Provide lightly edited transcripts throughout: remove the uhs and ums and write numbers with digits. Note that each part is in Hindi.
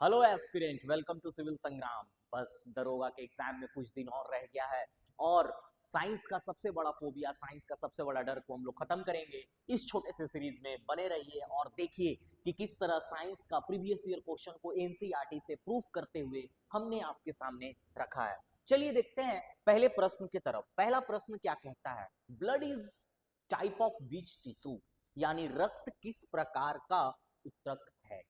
Hello aspirant, welcome to civil Sangram. बस दरोगा के एग्जाम में कुछ दिन और रह गया है और साइंस का सबसे बड़ा फोबिया, साइंस का सबसे बड़ा डर को हम लोग खत्म करेंगे। इस छोटे से सीरीज में बने रहिए और देखिए कि किस तरह साइंस का प्रीवियस ईयर क्वेश्चन को एनसीईआरटी से प्रूफ करते हुए हमने आपके सामने रखा है। चलिए देखते हैं पहले प्रश्न की तरफ। पहला प्रश्न क्या कहता है? Blood is type of which tissue, यानी रक्त किस प्रकार का उत्तक है।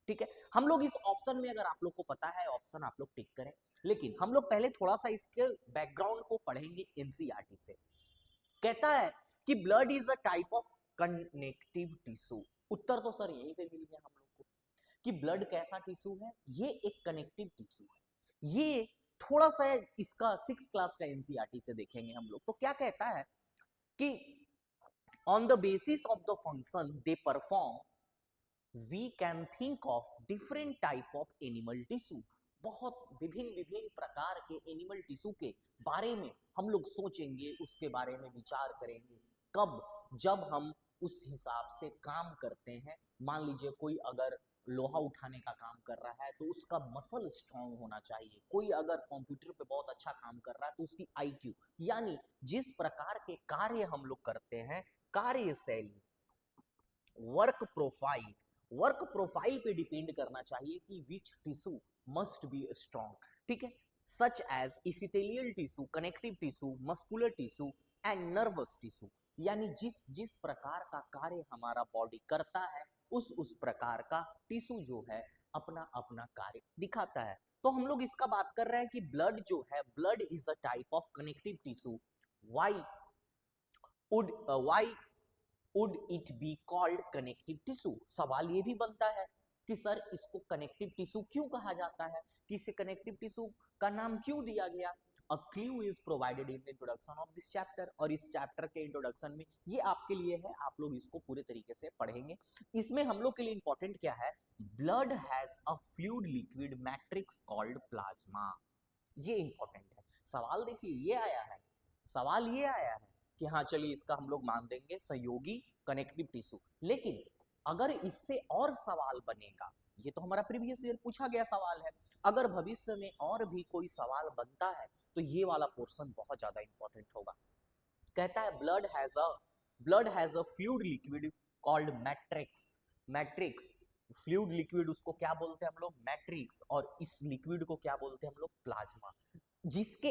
ठीक है, हम लोग इस ऑप्शन में, अगर आप लोग को पता है ऑप्शन, आप लोग टिक करें। लेकिन हम लोग पहले थोड़ा सा इसके बैकग्राउंड को पढ़ेंगे एनसीईआरटी से। कहता है कि blood is a type of connective tissue. उत्तर तो सर यहीं पे मिल गया हम लोग को कि ब्लड कैसा टिश्यू है। ये एक कनेक्टिव टिश्यू है। ये थोड़ा सा इसका 6 क्लास का एनसीईआरटी से देखेंगे हम लोग। तो क्या कहता है कि on the basis of the function they perform we can think of different type of animal tissue. बहुत विभिन्न विभिन्न प्रकार के एनिमल टिश्यू के बारे में हम लोग सोचेंगे, उसके बारे में विचार करेंगे। कब? जब हम उस हिसाब से काम करते हैं। मान लीजिए कोई अगर लोहा उठाने का काम कर रहा है तो उसका मसल स्ट्रांग होना चाहिए। कोई अगर कंप्यूटर पे बहुत अच्छा काम कर रहा है तो उसकी आईक्यू, यानी जिस प्रकार के कार्य हम लोग करते हैं, कार्यशैली, वर्क प्रोफाइल, वर्क प्रोफाइल पे डिपेंड करना चाहिए कि which tissue must be strong. ठीक है, such as epithelial tissue, connective tissue, muscular tissue and nervous tissue. यानी जिस जिस प्रकार का कार्य हमारा बॉडी करता है उस प्रकार का टिश्यू जो है अपना अपना कार्य दिखाता है। तो हम लोग इसका बात कर रहे हैं कि ब्लड जो है, blood is a type of connective tissue. Why why would it be called connective tissue? सवाल ये भी बनता है कि सर इसको कनेक्टिव टिश्यू क्यों कहा जाता है, कि इसे कनेक्टिव टिश्यू का नाम क्यों दिया गया। A clue is provided in the introduction of this chapter. और इस चैप्टर के इंट्रोडक्शन में ये आपके लिए है, आप लोग इसको पूरे तरीके से पढ़ेंगे। इसमें हम लोग के लिए इंपॉर्टेंट क्या है? Blood has a fluid liquid matrix called plasma. ये इंपॉर्टेंट है। सवाल देखिए ये आया है, सवाल ये आया है कि हाँ चलिए इसका हम लोग मान देंगे सहयोगी कनेक्टिव टिश्यू। लेकिन अगर इससे और सवाल बनेगा, ये तो हमारा प्रीवियस ईयर पूछा गया सवाल है, अगर भविष्य में और भी कोई सवाल बनता है तो ये वाला पोर्शन बहुत ज्यादा इंपॉर्टेंट होगा। कहता है blood has a fluid liquid called matrix. Matrix, fluid liquid उसको क्या बोलते हैं हम लोग? मैट्रिक्स। और इस लिक्विड को क्या बोलते हैं हम लोग? प्लाज्मा। जिसके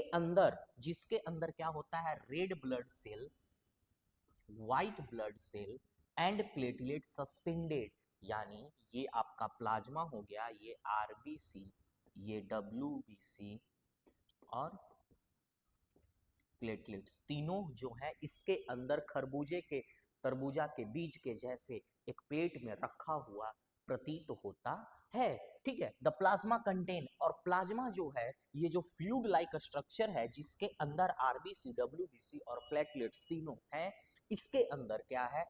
अंदर क्या होता है? Red blood cell, white blood cell and platelet suspended. यानी ये आपका प्लाज्मा हो गया, ये आरबीसी, ये डब्ल्यूबीसी और प्लेटलेट्स, तीनों जो है इसके अंदर खरबूजे के, तरबूजा के बीज के जैसे एक प्लेट में रखा हुआ प्रतीत होता है। ठीक है, द प्लाज्मा कंटेन, और प्लाज्मा जो है ये जो फ्लूइड लाइक स्ट्रक्चर है जिसके अंदर आरबीसी, डब्ल्यूबीसी और प्लेटलेट्स तीनों हैं, इसके अंदर क्या है?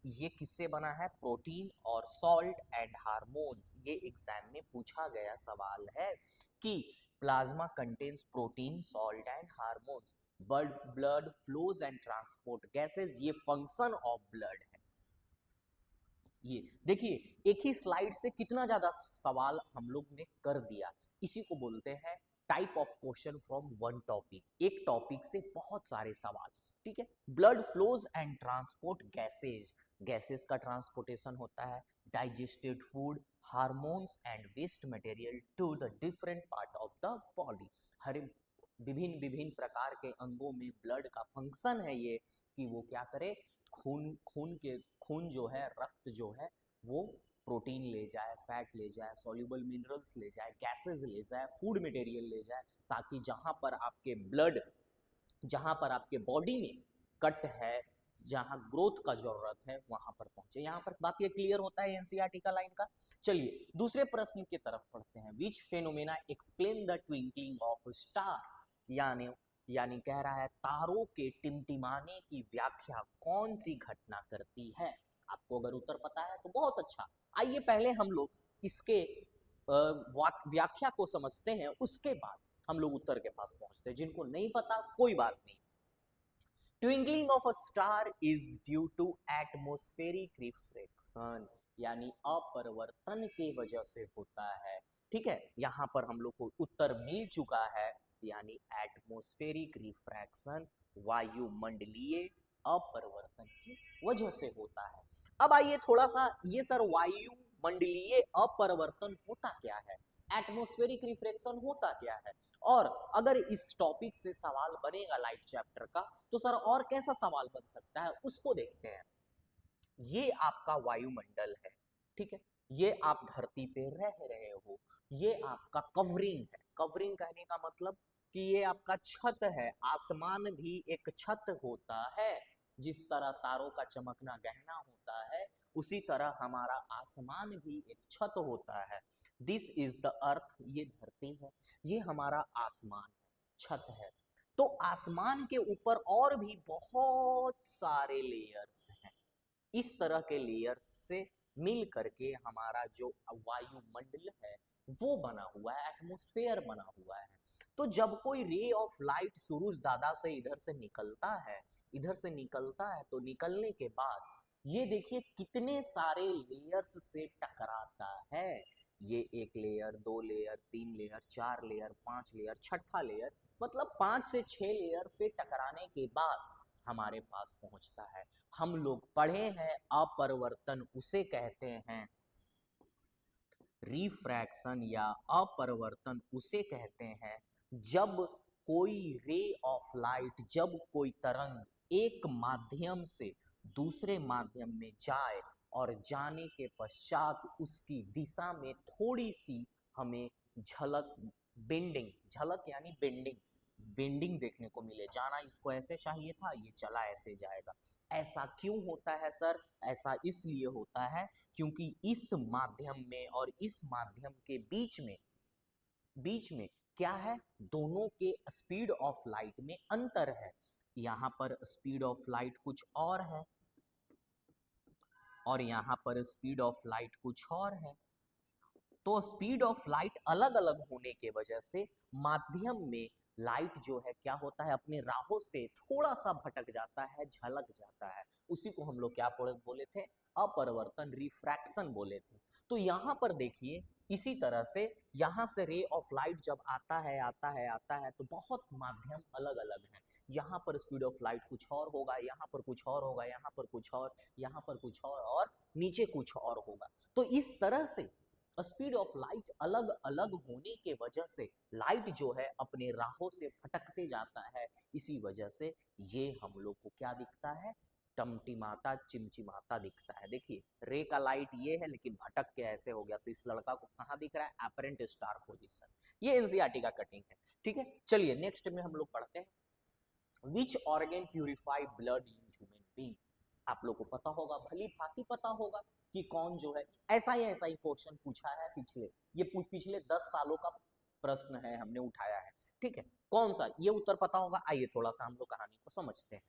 ये किससे बना है? प्रोटीन और सॉल्ट एंड हार्मोन्स। ये एग्जाम में पूछा गया सवाल है कि plasma contains protein, salt and hormones. Blood flows and transport gases, ये फंक्शन ऑफ ब्लड है। ये देखिए एक ही स्लाइड से कितना ज्यादा सवाल हम लोग ने कर दिया। इसी को बोलते हैं type of question from one topic. एक टॉपिक से बहुत सारे सवाल। ठीक है, blood flows and transport gases, gases का ट्रांसपोर्टेशन होता है, digested food, hormones and waste material to the different part of the body. हर विभिन्न विभिन्न प्रकार के अंगों में ब्लड का फंक्शन है ये कि वो क्या करे? खून खून के खून जो है, रक्त जो है वो प्रोटीन ले जाए, फैट ले जाए, सॉल्युबल मिनरल्स ले जाए, गैसेस ले जाए, फूड मटेरियल ले जाए, ताकि जहां पर आपके बॉडी में कट है, जहां ग्रोथ का जरूरत है वहां पर पहुंचे। यहां पर बात ये क्लियर होता है एनसीईआरटी का लाइन का। चलिए दूसरे प्रश्न की तरफ पढ़ते हैं। Which phenomena explain the twinkling of star, यानी यानी कह रहा है तारों के टिमटिमाने की व्याख्या कौन सी घटना करती है। आपको अगर उत्तर पता है तो बहुत अच्छा। आइए पहले हम लोग इसके व्याख्या को समझते हैं, उसके बाद हम लोग उत्तर के पास पहुंचते हैं। जिनको नहीं पता कोई बात नहीं। Twinkling of a star is due to atmospheric reflection, यानी अपरिवर्तन के वजह से होता है। ठीक है, यहाँ पर हम लोग को उत्तर मिल चुका है, यानी एटमॉस्फेरिक रिफ्रैक्शन वायुमंडलीय अपरिवर्तन की वजह से होता है। अब आइए थोड़ा सा, ये सर वायुमंडलीय अपरिवर्तन होता क्या है, एटमॉस्फेरिक रिफ्रैक्शन होता क्या है, और अगर इस टॉपिक से सवाल बनेगा लाइट चैप्टर का तो सर और कैसा सवाल बन सकता है उसको देखते हैं। ये आपका वायुमंडल है, ठीक है, ये आप धरती पे रह रहे हो, ये आपका कवरिंग है। कवरिंग कहने का मतलब कि ये आपका छत है, आसमान भी एक छत होता है, जिस तरह तारों का चमकना गहना होता है उसी तरह हमारा आसमान भी एक छत होता है। दिस इज द अर्थ, ये धरती है, ये हमारा आसमान है, छत है। तो आसमान के ऊपर और भी बहुत सारे लेयर्स हैं, इस तरह के लेयर्स से मिल करके हमारा जो वायुमंडल है वो बना हुआ है, एटमॉस्फेयर बना हुआ है। तो जब कोई रे ऑफ लाइट सूरज दादा से इधर से निकलता है, इधर से निकलता है, तो निकलने के बाद ये देखिए कितने सारे लेयर्स से टकराता है। ये एक लेयर, दो लेयर, तीन लेयर, चार लेयर, पांच लेयर, छठा लेयर, मतलब 5 से 6 लेयर पे टकराने के बाद हमारे पास पहुंचता है। हम लोग पढ़े हैं अपरिवर्तन उसे कहते हैं, रिफ्रैक्शन या अपरिवर्तन उसे कहते हैं जब कोई रे ऑफ लाइट, जब कोई तरंग एक माध्यम से दूसरे माध्यम में जाए और जाने के पश्चात उसकी दिशा में थोड़ी सी हमें झलक, बेंडिंग, झलक यानी बेंडिंग, बेंडिंग देखने को मिले। जाना इसको ऐसे चाहिए था, ये चला ऐसे जाएगा। ऐसा क्यों होता है सर? ऐसा इसलिए होता है क्योंकि इस माध्यम में और इस माध्यम के बीच में क्या है, दोनों के स्पीड ऑफ लाइट में अंतर है। यहाँ पर स्पीड ऑफ लाइट कुछ और है और यहाँ पर स्पीड ऑफ लाइट कुछ और है। तो स्पीड ऑफ लाइट अलग अलग होने के वजह से माध्यम में लाइट जो है क्या होता है, अपने राहों से थोड़ा सा भटक जाता है, झलक जाता है। उसी को हम लोग क्या बोले थे, अपरिवर्तन, रिफ्रैक्शन बोले थे। तो यहाँ पर देखिए इसी तरह से यहाँ से रे ऑफ लाइट जब आता है तो बहुत माध्यम अलग अलग है। यहाँ पर स्पीड ऑफ लाइट कुछ और होगा, यहाँ पर कुछ और होगा, यहाँ पर कुछ और, यहाँ पर कुछ और नीचे कुछ और होगा। तो इस तरह से स्पीड ऑफ लाइट अलग अलग होने के वजह से लाइट जो है अपने राहों से भटकते जाता है। इसी वजह से ये हम लोग को क्या दिखता है, टमटिमाता, चिमचिमाता दिखता है। देखिए रे का लाइट ये है लेकिन भटक के ऐसे हो गया, तो इस लड़का को कहाँ दिख रहा है, एपरेंट स्टार पोजीशन। ये एनसीईआरटी का कटिंग है, ठीक है। चलिए नेक्स्ट में हम लोग पढ़ते हैं, which organ purify blood in human being. आप लोग को पता होगा, भली भांति पता होगा कि कौन जो है, ऐसा ही क्वेश्चन पूछा है पिछले 10 सालों का प्रश्न है, हमने उठाया है, ठीक है। कौन सा, ये उत्तर पता होगा। आइए थोड़ा सा हम लोग कहानी को समझते हैं।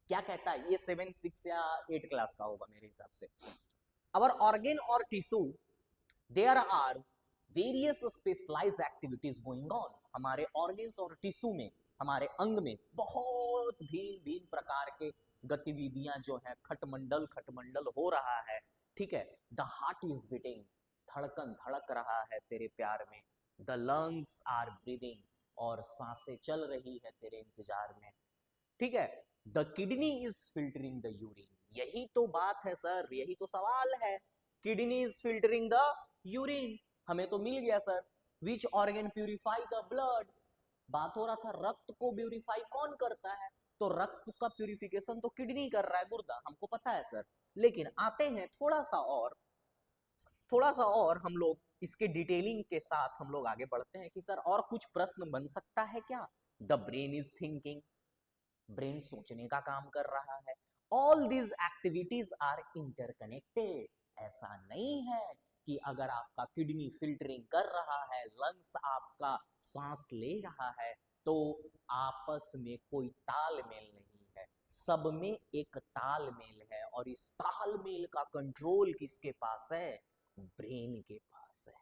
क्या कहता है, ये 7, 6 या 8 क्लास का होगा मेरे हिसाब से। अवर ऑर्गन और tissue, there are various specialised activities going on. हमारे ऑर्गन्स और टिश्यू में, हमारे अंग में बहुत भिन्न भिन्न प्रकार के गतिविधियां जो है, खटमंडल खटमंडल हो रहा है, ठीक है। द हार्ट इज बीटिंग, धड़कन धड़क रहा है तेरे प्यार में। द लंग्स आर ब्रीदिंग, और सांसें चल रही है तेरे इंतजार में, ठीक है। The kidney is filtering the urine, यही तो बात है सर, यही तो सवाल है। Kidney is filtering the urine, हमें तो मिल गया sir. Which organ purify the blood, बात हो रहा था रक्त को प्यूरिफाई कौन करता है, तो रक्त का प्यूरिफिकेशन तो किडनी कर रहा है, गुर्दा, हमको पता है सर। लेकिन आते हैं थोड़ा सा और हम लोग इसके डिटेलिंग के साथ हम लोग आगे बढ़ते हैं कि सर और कुछ प्रश्न बन सकता है क्या। The brain is thinking, brain सोचने का काम कर रहा है। All these activities are interconnected, ऐसा नहीं है कि अगर आपका किडनी फिल्टरिंग कर रहा है, लंग्स आपका सांस ले रहा है, तो आपस में कोई तालमेल नहीं है। सब में एक तालमेल है, और इस तालमेल का कंट्रोल किसके पास है, ब्रेन के पास है,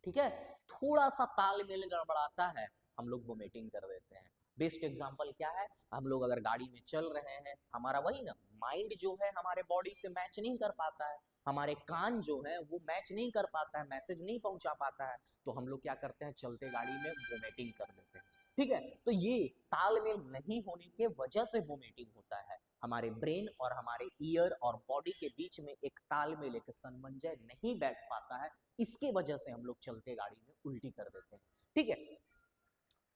ठीक है। थोड़ा सा तालमेल गड़बड़ाता है, हम लोग वोमिटिंग कर देते हैं। बेस्ट एग्जांपल क्या है, हम लोग अगर गाड़ी में चल रहे हैं, हमारा वही ना माइंड जो है हमारे बॉडी से मैच नहीं कर पाता है, हमारे कान जो है वो मैच नहीं कर पाता है, मैसेज नहीं पहुंचा पाता है, तो हम लोग क्या करते हैं, चलते गाड़ी में वोमिटिंग कर देते हैं। ठीक है, तो ये तालमेल नहीं होने के वजह से वोमिटिंग होता है। हमारे ब्रेन और हमारे ईयर और बॉडी के बीच में एक तालमेल, एक समन्वय नहीं बैठ पाता है, इसके वजह से हम लोग चलते गाड़ी में उल्टी कर देते हैं। ठीक है,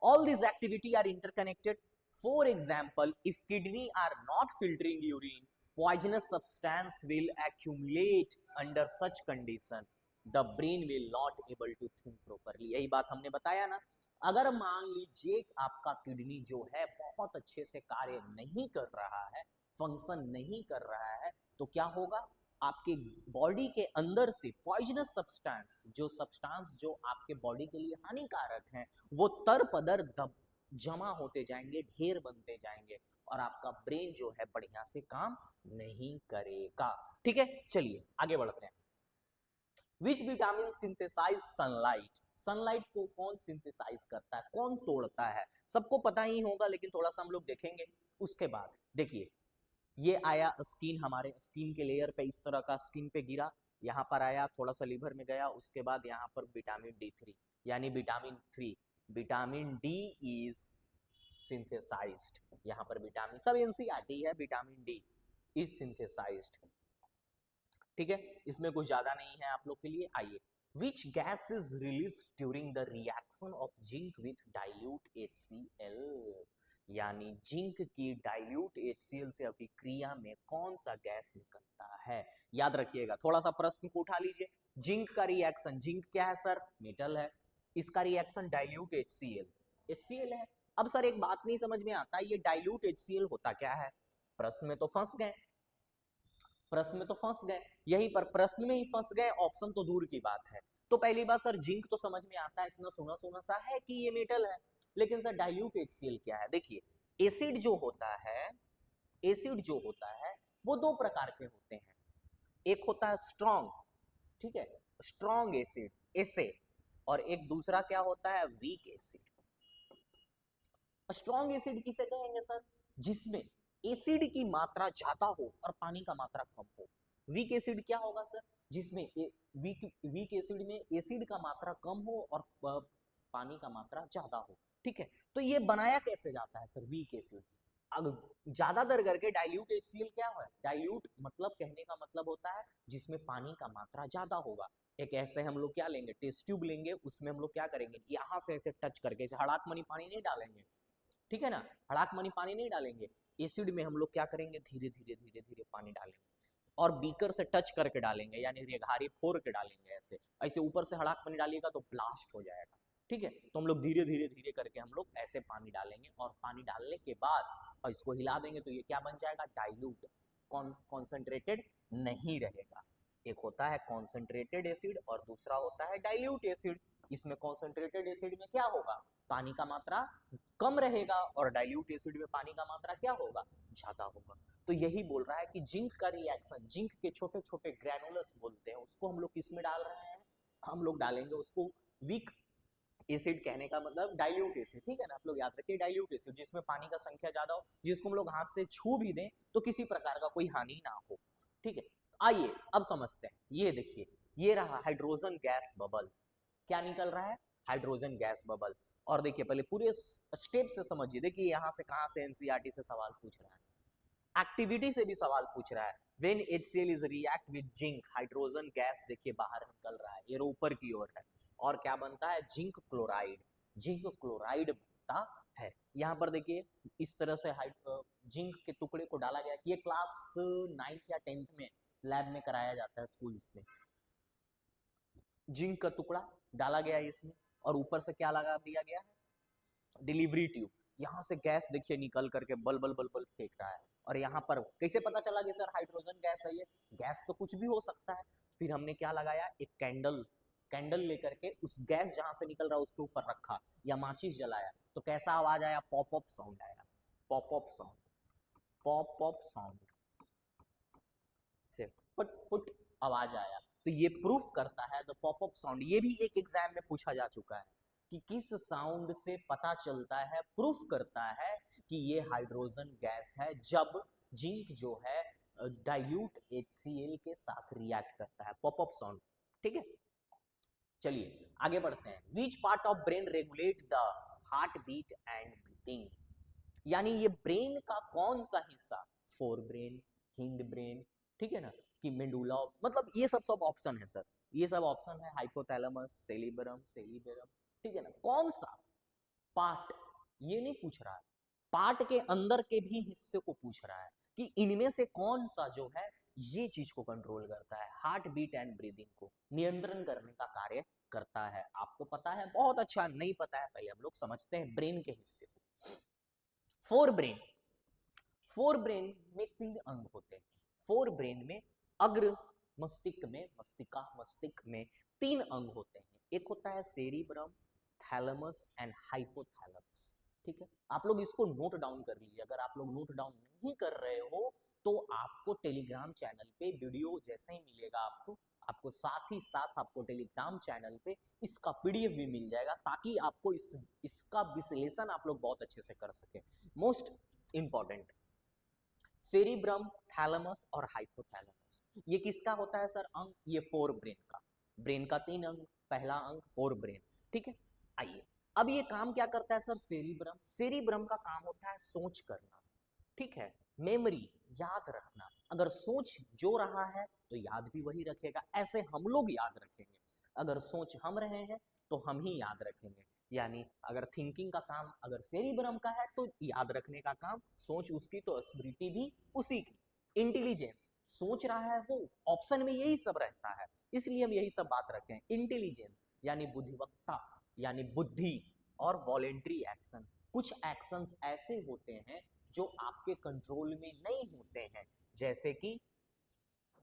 all these activity are interconnected. For example, if kidney are not filtering urine, poisonous substance will accumulate under such condition, the brain will not able to think properly. यही बात हमने बताया ना, अगर मान लीजिए आपका किडनी जो है बहुत अच्छे से कार्य नहीं कर रहा है, फंक्शन नहीं कर रहा है, तो क्या होगा, आपके बॉडी के अंदर से पॉइजनस सब्सटेंस जो आपके बॉडी के लिए हानिकारक हैं, वो तरपदर जमा होते जाएंगे, ढेर बनते जाएंगे, और आपका ब्रेन जो है बढ़िया से काम नहीं करेगा। ठीक है, चलिए आगे बढ़ते हैं। Which vitamin synthesise sunlight, sunlight को कौन सिंथेसाइज करता है, कौन तोड़ता है, सबको पता ही होगा, लेकिन थोड़ा सा हम लोग देखेंगे। उसके बाद देखिए, ये आया स्किन, हमारे स्किन के लेयर पे इस तरह का स्किन पे गिरा, यहाँ पर आया, थोड़ा सा लीवर में गया, उसके बाद यहाँ पर विटामिन D3 यानी विटामिन डी इज सिंथेसाइज्ड, यहाँ पर विटामिन सब एनसीईआरटी है, विटामिन डी इज सिंथेसाइज्ड। ठीक है, इसमें कुछ ज्यादा नहीं है आप लोग के लिए। आइए, which gas is release during the reaction of zinc with dilute HCl, यानी जिंक की डाइल्यूट HCl से अभिक्रिया में कौन सा गैस निकलता है। याद रखिएगा, थोड़ा सा प्रश्न को उठा लीजिए, जिंक का रिएक्शन, जिंक क्या है सर, मेटल है, इसका रिएक्शन डाइल्यूट HCl है। अब सर एक बात नहीं समझ में आता, ये डाइल्यूट HCl होता क्या है, प्रश्न में तो फंस गए, यहीं पर प्रश्न में ही फंस गए, ऑप्शन तो दूर की बात है। तो पहली बात सर, जिंक तो समझ में आता है, इतना सोना सोना सा है कि ये मेटल है, लेकिन सर डाइल्यूट HCl क्या है। देखिए, एसिड जो होता है वो दो प्रकार के होते हैं, एक होता है स्ट्रॉन्ग, ठीक है, स्ट्रॉन्ग एसिड एसे, और एक दूसरा क्या होता है, वीक एसिड। स्ट्रॉन्ग एसिड किसे कहेंगे सर, जिसमें एसिड की मात्रा ज्यादा हो और पानी का मात्रा कम हो। वीक एसिड क्या होगा सर, जिसमें वीक एसिड में एसिड का मात्रा कम हो और पानी का मात्रा ज्यादा हो। ठीक है, तो ये बनाया कैसे जाता है सर, वीक एसिड ज्यादातर करके डाइल्यूट HCl क्या है, डाइल्यूट मतलब कहने का मतलब होता है जिसमें पानी का मात्रा ज्यादा होगा। एक ऐसे हम लोग क्या लेंगे, टेस्ट ट्यूब लेंगे, उसमें हम लोग क्या करेंगे, यहाँ से ऐसे टच करके, ऐसे हड़ाक मनी पानी नहीं डालेंगे, ठीक है ना, हड़ाक मनी पानी नहीं डालेंगे, एसिड में हम लोग क्या करेंगे, धीरे धीरे पानी डालेंगे, और बीकर से टच करके डालेंगे, यानी रेघारी फोर के डालेंगे, ऐसे ऐसे ऊपर से हड़ाक पानी डालिएगा तो ब्लास्ट हो जाएगा। ठीक है, तो हम लोग धीरे धीरे करके हम लोग ऐसे पानी डालेंगे, और पानी डालने के बाद और इसको हिला देंगे, तो ये क्या बन जाएगा, डाइल्यूट, कॉन्सेंट्रेटेड नहीं रहेगा। एक होता है कॉन्सेंट्रेटेड एसिड और दूसरा होता है डाइल्यूट एसिड। इसमें कॉन्सेंट्रेटेड एसिड में क्या होगा, पानी का मात्रा कम रहेगा, और डाइल्यूट एसिड में पानी का मात्रा क्या होगा, ज्यादा होगा। तो यही बोल रहा है कि जिंक का रिएक्शन, जिंक के छोटे छोटे ग्रैनुलस बोलते हैं, उसको हम लोग किस में डाल रहे हैं, हम लोग डालेंगे उसको वीक एसिड, कहने का मतलब डाइल्यूट एसिड। ठीक है ना, आप लोग याद रखिए, डाइल्यूट एसिड जिसमें पानी का संख्या ज्यादा हो, जिसको हम लोग हाथ से छू भी दें तो किसी प्रकार का कोई हानि ना हो। ठीक है, आइए अब समझते हैं, ये देखिए, ये रहा हाइड्रोजन गैस बबल, क्या निकल रहा है, हाइड्रोजन गैस बबल। और देखिए पहले पूरे स्टेप से समझिए, देखिए यहाँ से कहाँ से एनसीईआरटी से सवाल पूछ रहा है, एक्टिविटी से भी सवाल पूछ रहा है। When HCl is react with zinc, hydrogen gas देखिए बाहर निकल रहा है, ये ऊपर की ओर है, और क्या बनता है, जिंक क्लोराइड, जिंक क्लोराइड बनता है। यहाँ पर देखिए इस तरह से जिंक के टुकड़े को डाला गया, ये क्लास 9th या 10th में लैब में कराया जाता है स्कूल्स में। जिंक का टुकड़ा डाला गया है इसमें, और ऊपर से क्या लगा दिया गया है, डिलीवरी ट्यूब, यहाँ से गैस देखिए निकल करके बल बल बल बल फेंक रहा है। और यहाँ पर कैसे पता चला कि सर हाइड्रोजन गैस है, ये गैस तो कुछ भी हो सकता है। फिर हमने क्या लगाया, एक कैंडल लेकर के उस गैस जहां से निकल रहा है उसके ऊपर रखा, या माचिस जलाया, तो कैसा आवाज आया, पॉप अप साउंड आया, pop up sound, pop up sound से पुट पुट आवाज आया। तो ये प्रूफ करता है द पॉप अप साउंड, ये भी एक एग्जाम में पूछा जा चुका है कि किस साउंड से पता चलता है, प्रूफ करता है कि ये हाइड्रोजन गैस है, जब जिंक जो है डाइल्यूट HCl के साथ रिएक्ट करता है, पॉपअप साउंड। ठीक है, चलिए आगे बढ़ते हैं। Which part of brain regulate the heart beat and breathing, यानी ये ब्रेन का कौन सा हिस्सा, फोर ब्रेन, हिंड ब्रेन, ठीक है ना, कि मेडुला, मतलब ये सब ऑप्शन है सर, ये सब ऑप्शन है, हाइपोथैलेमस, सेरिबरम, सेरिबेरम, ठीक है ना, कौन सा पार्ट, ये नहीं पूछ रहा है, पार्ट के अंदर के भी हिस्से को पूछ रहा है कि इनमें से कौन सा जो है ये चीज को कंट्रोल करता है, हार्ट बीट एंड ब्रीदिंग को नियंत्रण करने का कार्य करता है। आपको पता है, बहुत अच्छा, नहीं पता है, पहले हम लोग समझते हैं ब्रेन के हिस्से को। फोर ब्रेन, फोर ब्रेन में 3 अंग होते हैं। फोर ब्रेन में अग्र मस्तिष्क में, मस्तिष्क में 3 अंग होते हैं। एक होता है सेरिब्रम, थैलेमस एंड हाइपोथैलेमस। ठीक है, आप लोग इसको नोट डाउन कर लीजिए। अगर आप लोग नोट डाउन नहीं कर रहे हो तो आपको टेलीग्राम चैनल पे वीडियो जैसे ही मिलेगा आपको साथ ही साथ आपको टेलीग्राम चैनल पे इसका पीडीएफ भी मिल जाएगा, ताकि आपको इसका विश्लेषण आप लोग बहुत अच्छे से कर सके। मोस्ट इंपॉर्टेंट, सेरिब्रम, थैलेमस और हाइपोथैलेमस, ये किसका होता है सर अंग, ये फोर ब्रेन का। ब्रेन का 3 अंग, पहला अंग फोर ब्रेन। ठीक है, आइए अब ये काम क्या करता है सर, सेरिब्रम, सेरिब्रम का काम होता है सोच करना, ठीक है, मेमोरी, याद रखना। अगर सोच जो रहा है तो याद भी वही रखेगा, ऐसे हम लोग याद रखेंगे। अगर सोच हम रहे हैं तो हम ही याद रखेंगे, यानी अगर थिंकिंग का काम अगर सेरिब्रम का है तो याद रखने का काम सोच उसकी, तो स्मृति भी उसी की। इंटेलिजेंस, सोच रहा है वो, ऑप्शन में यही सब रहता है, इसलिए हम यही सब बात रखें। इंटेलिजेंस यानी बुद्धिमत्ता, यानी बुद्धि। और वॉलेंट्री एक्शन, कुछ एक्शंस ऐसे होते हैं जो आपके कंट्रोल में नहीं होते हैं, जैसे कि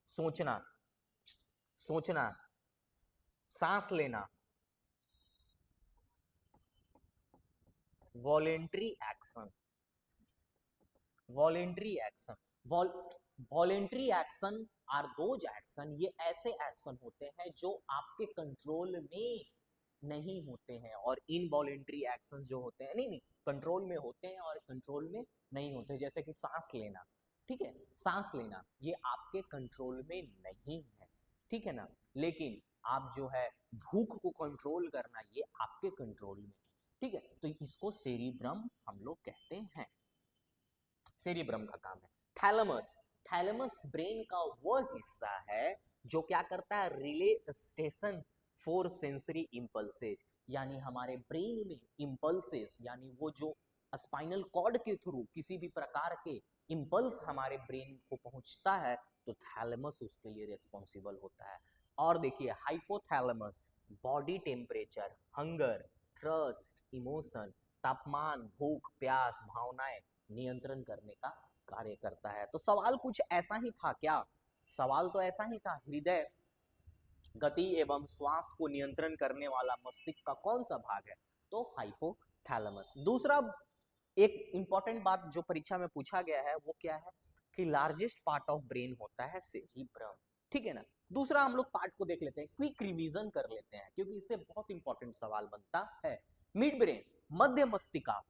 सोचना, सोचना, सांस लेना, voluntary action, voluntary action, voluntary action are those action, ये ऐसे एक्शन होते हैं जो आपके कंट्रोल में नहीं होते हैं, और इनवॉलेंट्री एक्शन जो होते हैं, नहीं कंट्रोल में होते हैं और कंट्रोल में नहीं होते, जैसे कि सांस लेना। ठीक है, सांस लेना ये आपके कंट्रोल में नहीं है, ठीक है ना, लेकिन आप जो है भूख को कंट्रोल करना ये आपके कंट्रोल में है। ठीक है, तो इसको सेरिब्रम हम लोग कहते हैं, सेरिब्रम का काम है। थैलेमस, थैलेमस ब्रेन का वो हिस्सा है जो क्या करता है, relay station for sensory impulses, यानी हमारे ब्रेन में इंपल्सेस, यानी वो जो स्पाइनल कॉर्ड के थ्रू किसी भी प्रकार के इंपल्स हमारे ब्रेन को पहुंचता है, तो थैलेमस उसके लिए रिस्पॉन्सिबल होता है। और देखिए hypothalamus, body temperature, hunger, thrust, emotion, तापमान, भूख, प्यास, भावनाएं नियंत्रण करने का कार्य करता है। तो सवाल कुछ ऐसा ही था क्या, सवाल तो ऐसा ही था, हृदय गति एवं श्वास को नियंत्रण करने वाला मस्तिष्क का कौन सा भाग है, तो हाइपोथैलेमस। दूसरा एक इंपॉर्टेंट बात जो परीक्षा में पूछा गया है वो क्या है, कि लार्जेस्ट पार्ट ऑफ ब्रेन होता है सेरिब्रम, ठीक है ना। दूसरा हम लोग पार्ट को देख लेते हैं, क्विक रिवीजन कर लेते हैं, क्योंकि इससे बहुत इंपॉर्टेंट सवाल बनता है। मिड ब्रेन, मध्य मस्तिष्का,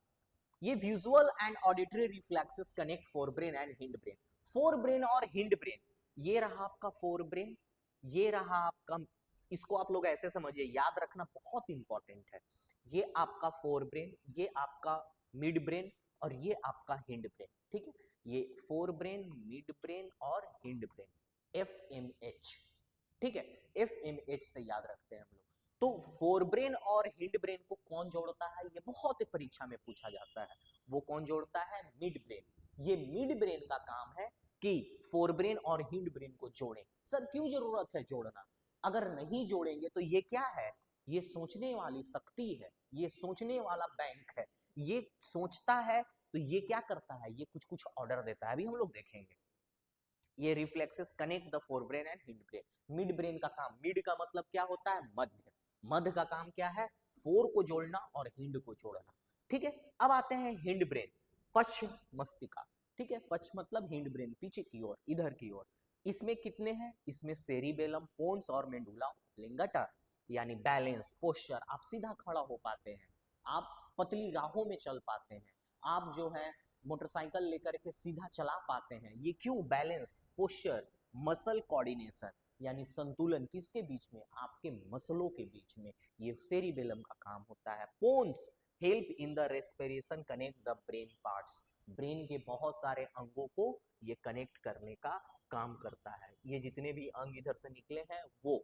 ये visual and auditory reflexes connect fore brain and hind brain. Fore brain और हिंड ब्रेन, ये रहा आपका फोर ब्रेन, ये रहा आपका, इसको आप लोग ऐसे समझिए, याद रखना बहुत इंपॉर्टेंट है। ये आपका फोर ब्रेन, ये आपका मिड ब्रेन और ये आपका हिंड ब्रेन, ठीक है। ये फोर ब्रेन, मिड ब्रेन और हिंड ब्रेन, FMH, ठीक है, FMH से याद रखते हैं हम लोग। तो फोर ब्रेन और हिंड ब्रेन को कौन जोड़ता है, ये बहुत परीक्षा में पूछा जाता है। वो कौन जोड़ता है, मिड ब्रेन। ये मिड ब्रेन का काम है कि फोर ब्रेन और हिंड ब्रेन को जोड़ें। सर क्यों जरूरत है जोड़ना, अगर नहीं जोड़ेंगे तो ये क्या है, ये सोचने वाली शक्ति है, ये सोचने वाला बैंक है, ये सोचता है तो ये क्या करता है, ये कुछ कुछ ऑर्डर देता है, अभी हम लोग देखेंगे। ये reflexes connect the forebrain and hind brain. Mid brain का काम, मिड का मतलब क्या होता है, मध्य, मध्य का काम क्या है, फोर को जोड़ना और हिंड को जोड़ना, ठीक है। अब आते हैं हिंड ब्रेन, पश्च मस्तिष्का, ठीक है, पश्च मतलब हिंड ब्रेन, पीछे की ओर, इधर की ओर। इसमें कितने हैं, इसमें सेरिबेलम, पोन्स और मेडुला ऑब्लिंगेटा, यानी बैलेंस, पोस्चर, आप सीधा खड़ा हो पाते हैं, आप पतली राहों में चल पाते हैं, आप जो है मोटरसाइकिल लेकर के सीधा चला पाते हैं। ये क्यों? बैलेंस, पोस्चर, मसल कोऑर्डिनेशन, यानी संतुलन किसके बीच में? आपके मसलों के बीच में। ये सेरिबेलम का काम होता है। Pons help in the respiration, connect the brain parts, brain के बहुत सारे अंगों को ये कनेक्ट करने का काम करता है। ये जितने भी अंग इधर से निकले हैं वो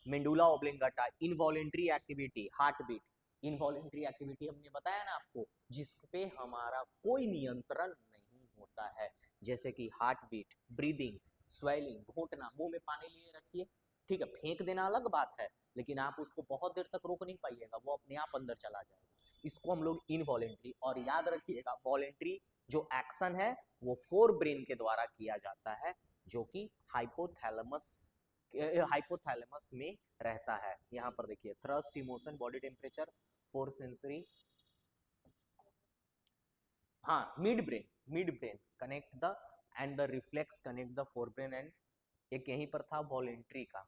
medulla oblongata, involuntary activity, heart beat, involuntary activity हमने बताया ना आपको, जिस पे हमारा कोई नियंत्रण नहीं होता है, जैसे कि हार्ट बीट, ब्रीदिंग, स्वेलिंग, घोटना, मुंह में पानी लिए रखिए, ठीक है, फेंक देना अलग बात है, लेकिन आप उसको बहुत देर तक रोक नहीं पाइएगा, वो अपने आप अंदर चला जाएगा। इसको हम लोग इनवॉलेंट्री, और याद रखिएगा वॉलेंट्री जो एक्शन है वो फोर ब्रेन के द्वारा किया जाता है, जो कि हाइपोथैलेमस में रहता है। यहाँ पर देखिए, thirst, emotion, body temperature, fore sensory, हाँ midbrain connect the and the reflex connect the forebrain and, एक यहीं पर था वॉलेंट्री का,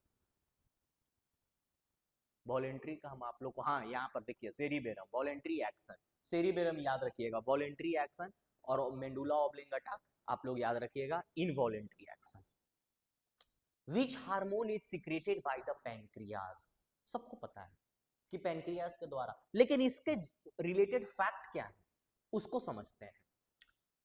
वॉलेंट्री का हम आप लोग को, हाँ यहाँ पर देखिए सेरिबेरम, वॉलेंट्री एक्शन, सेरिबेरम याद रखिएगा वॉलेंट्री एक्शन, और मेंडुला ऑब्लिंगेटा आप लोग याद रखिएगा involuntary action. Which hormone is secreted by the pancreas, सबको पता है कि पैंक्रियाज के द्वारा, लेकिन इसके रिलेटेड फैक्ट क्या है उसको समझते हैं।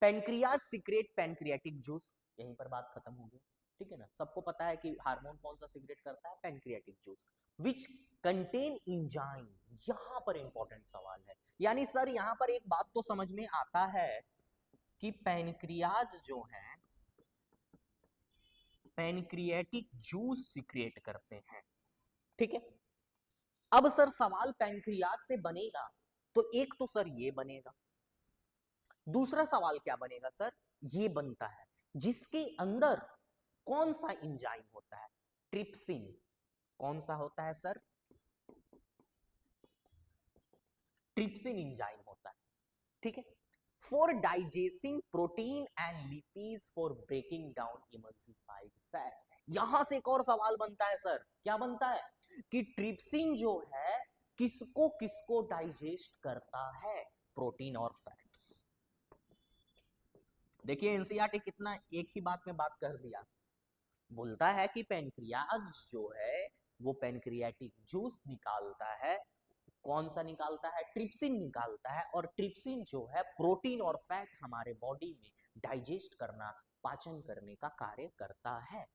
पैंक्रियाज सिक्रेट पैंक्रियाटिक जूस, यहीं पर बात खत्म होगी, ठीक है ना। सबको पता है कि हार्मोन कौन सा सिक्रेट करता है, pancreatic juice, which contain enzyme, यहां पर इंपॉर्टेंट सवाल है। यानी सर यहां पर एक बात तो समझ में आता है कि पैंक्रियाज जो है पैंक्रियाटिक जूस सिक्रिएट करते हैं, ठीक है। अब सर सवाल पैंक्रियाज से बनेगा तो एक तो सर ये बनेगा, दूसरा सवाल क्या बनेगा सर, ये बनता है जिसके अंदर कौन सा एंजाइम होता है, ट्रिप्सिन, कौन सा होता है सर, ट्रिप्सिन एंजाइम होता है, ठीक है, for digesting protein and lipids for breaking down emulsified fat. यहां से एक और सवाल बनता है सर, क्या बनता है कि ट्रिप्सिन जो है किसको किसको डाइजेस्ट करता है, प्रोटीन और फैट्स। देखिए एनसीईआरटी कितना एक ही बात में बात कर दिया, बोलता है कि पैंक्रियाज जो है वो पैंक्रियाटिक जूस निकालता है, कौन सा निकालता है, ट्रिप्सिन निकालता है, और ट्रिप्सिन जो है प्रोटीन और फैट हमारे बॉडी में डाइजेस्ट करना, पाचन करने का कार्य करता है।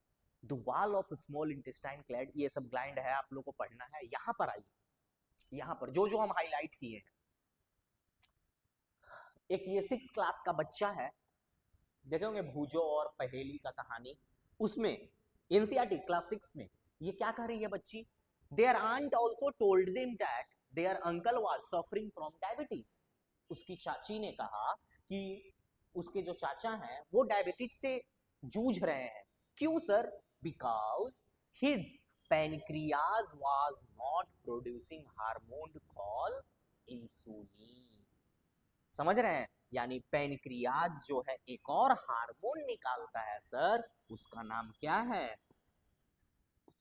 The wall of small intestine clad, ये सब ग्लैंड है, आप लोगों को पढ़ना है। यहां पर आइए, यहां पर जो जो हम हाईलाइट किए हैं, एक ये 6 क्लास का बच्चा है, देखे होंगे भूजो और पहेली का कहानी, उसमें एनसीईआरटी क्लास 6 में ये क्या कह रही है बच्ची, their aunt also told them that their uncle was suffering from diabetes. उसकी चाची ने कहा कि उसके जो चाचा हैं वो डायबिटीज से जूझ रहे हैं। क्यों sir? Because his pancreas was not producing hormone called insulin. समझ रहे हैं? यानी पैनक्रियाज जो है एक और हार्मोन निकालता है सर, उसका नाम क्या है,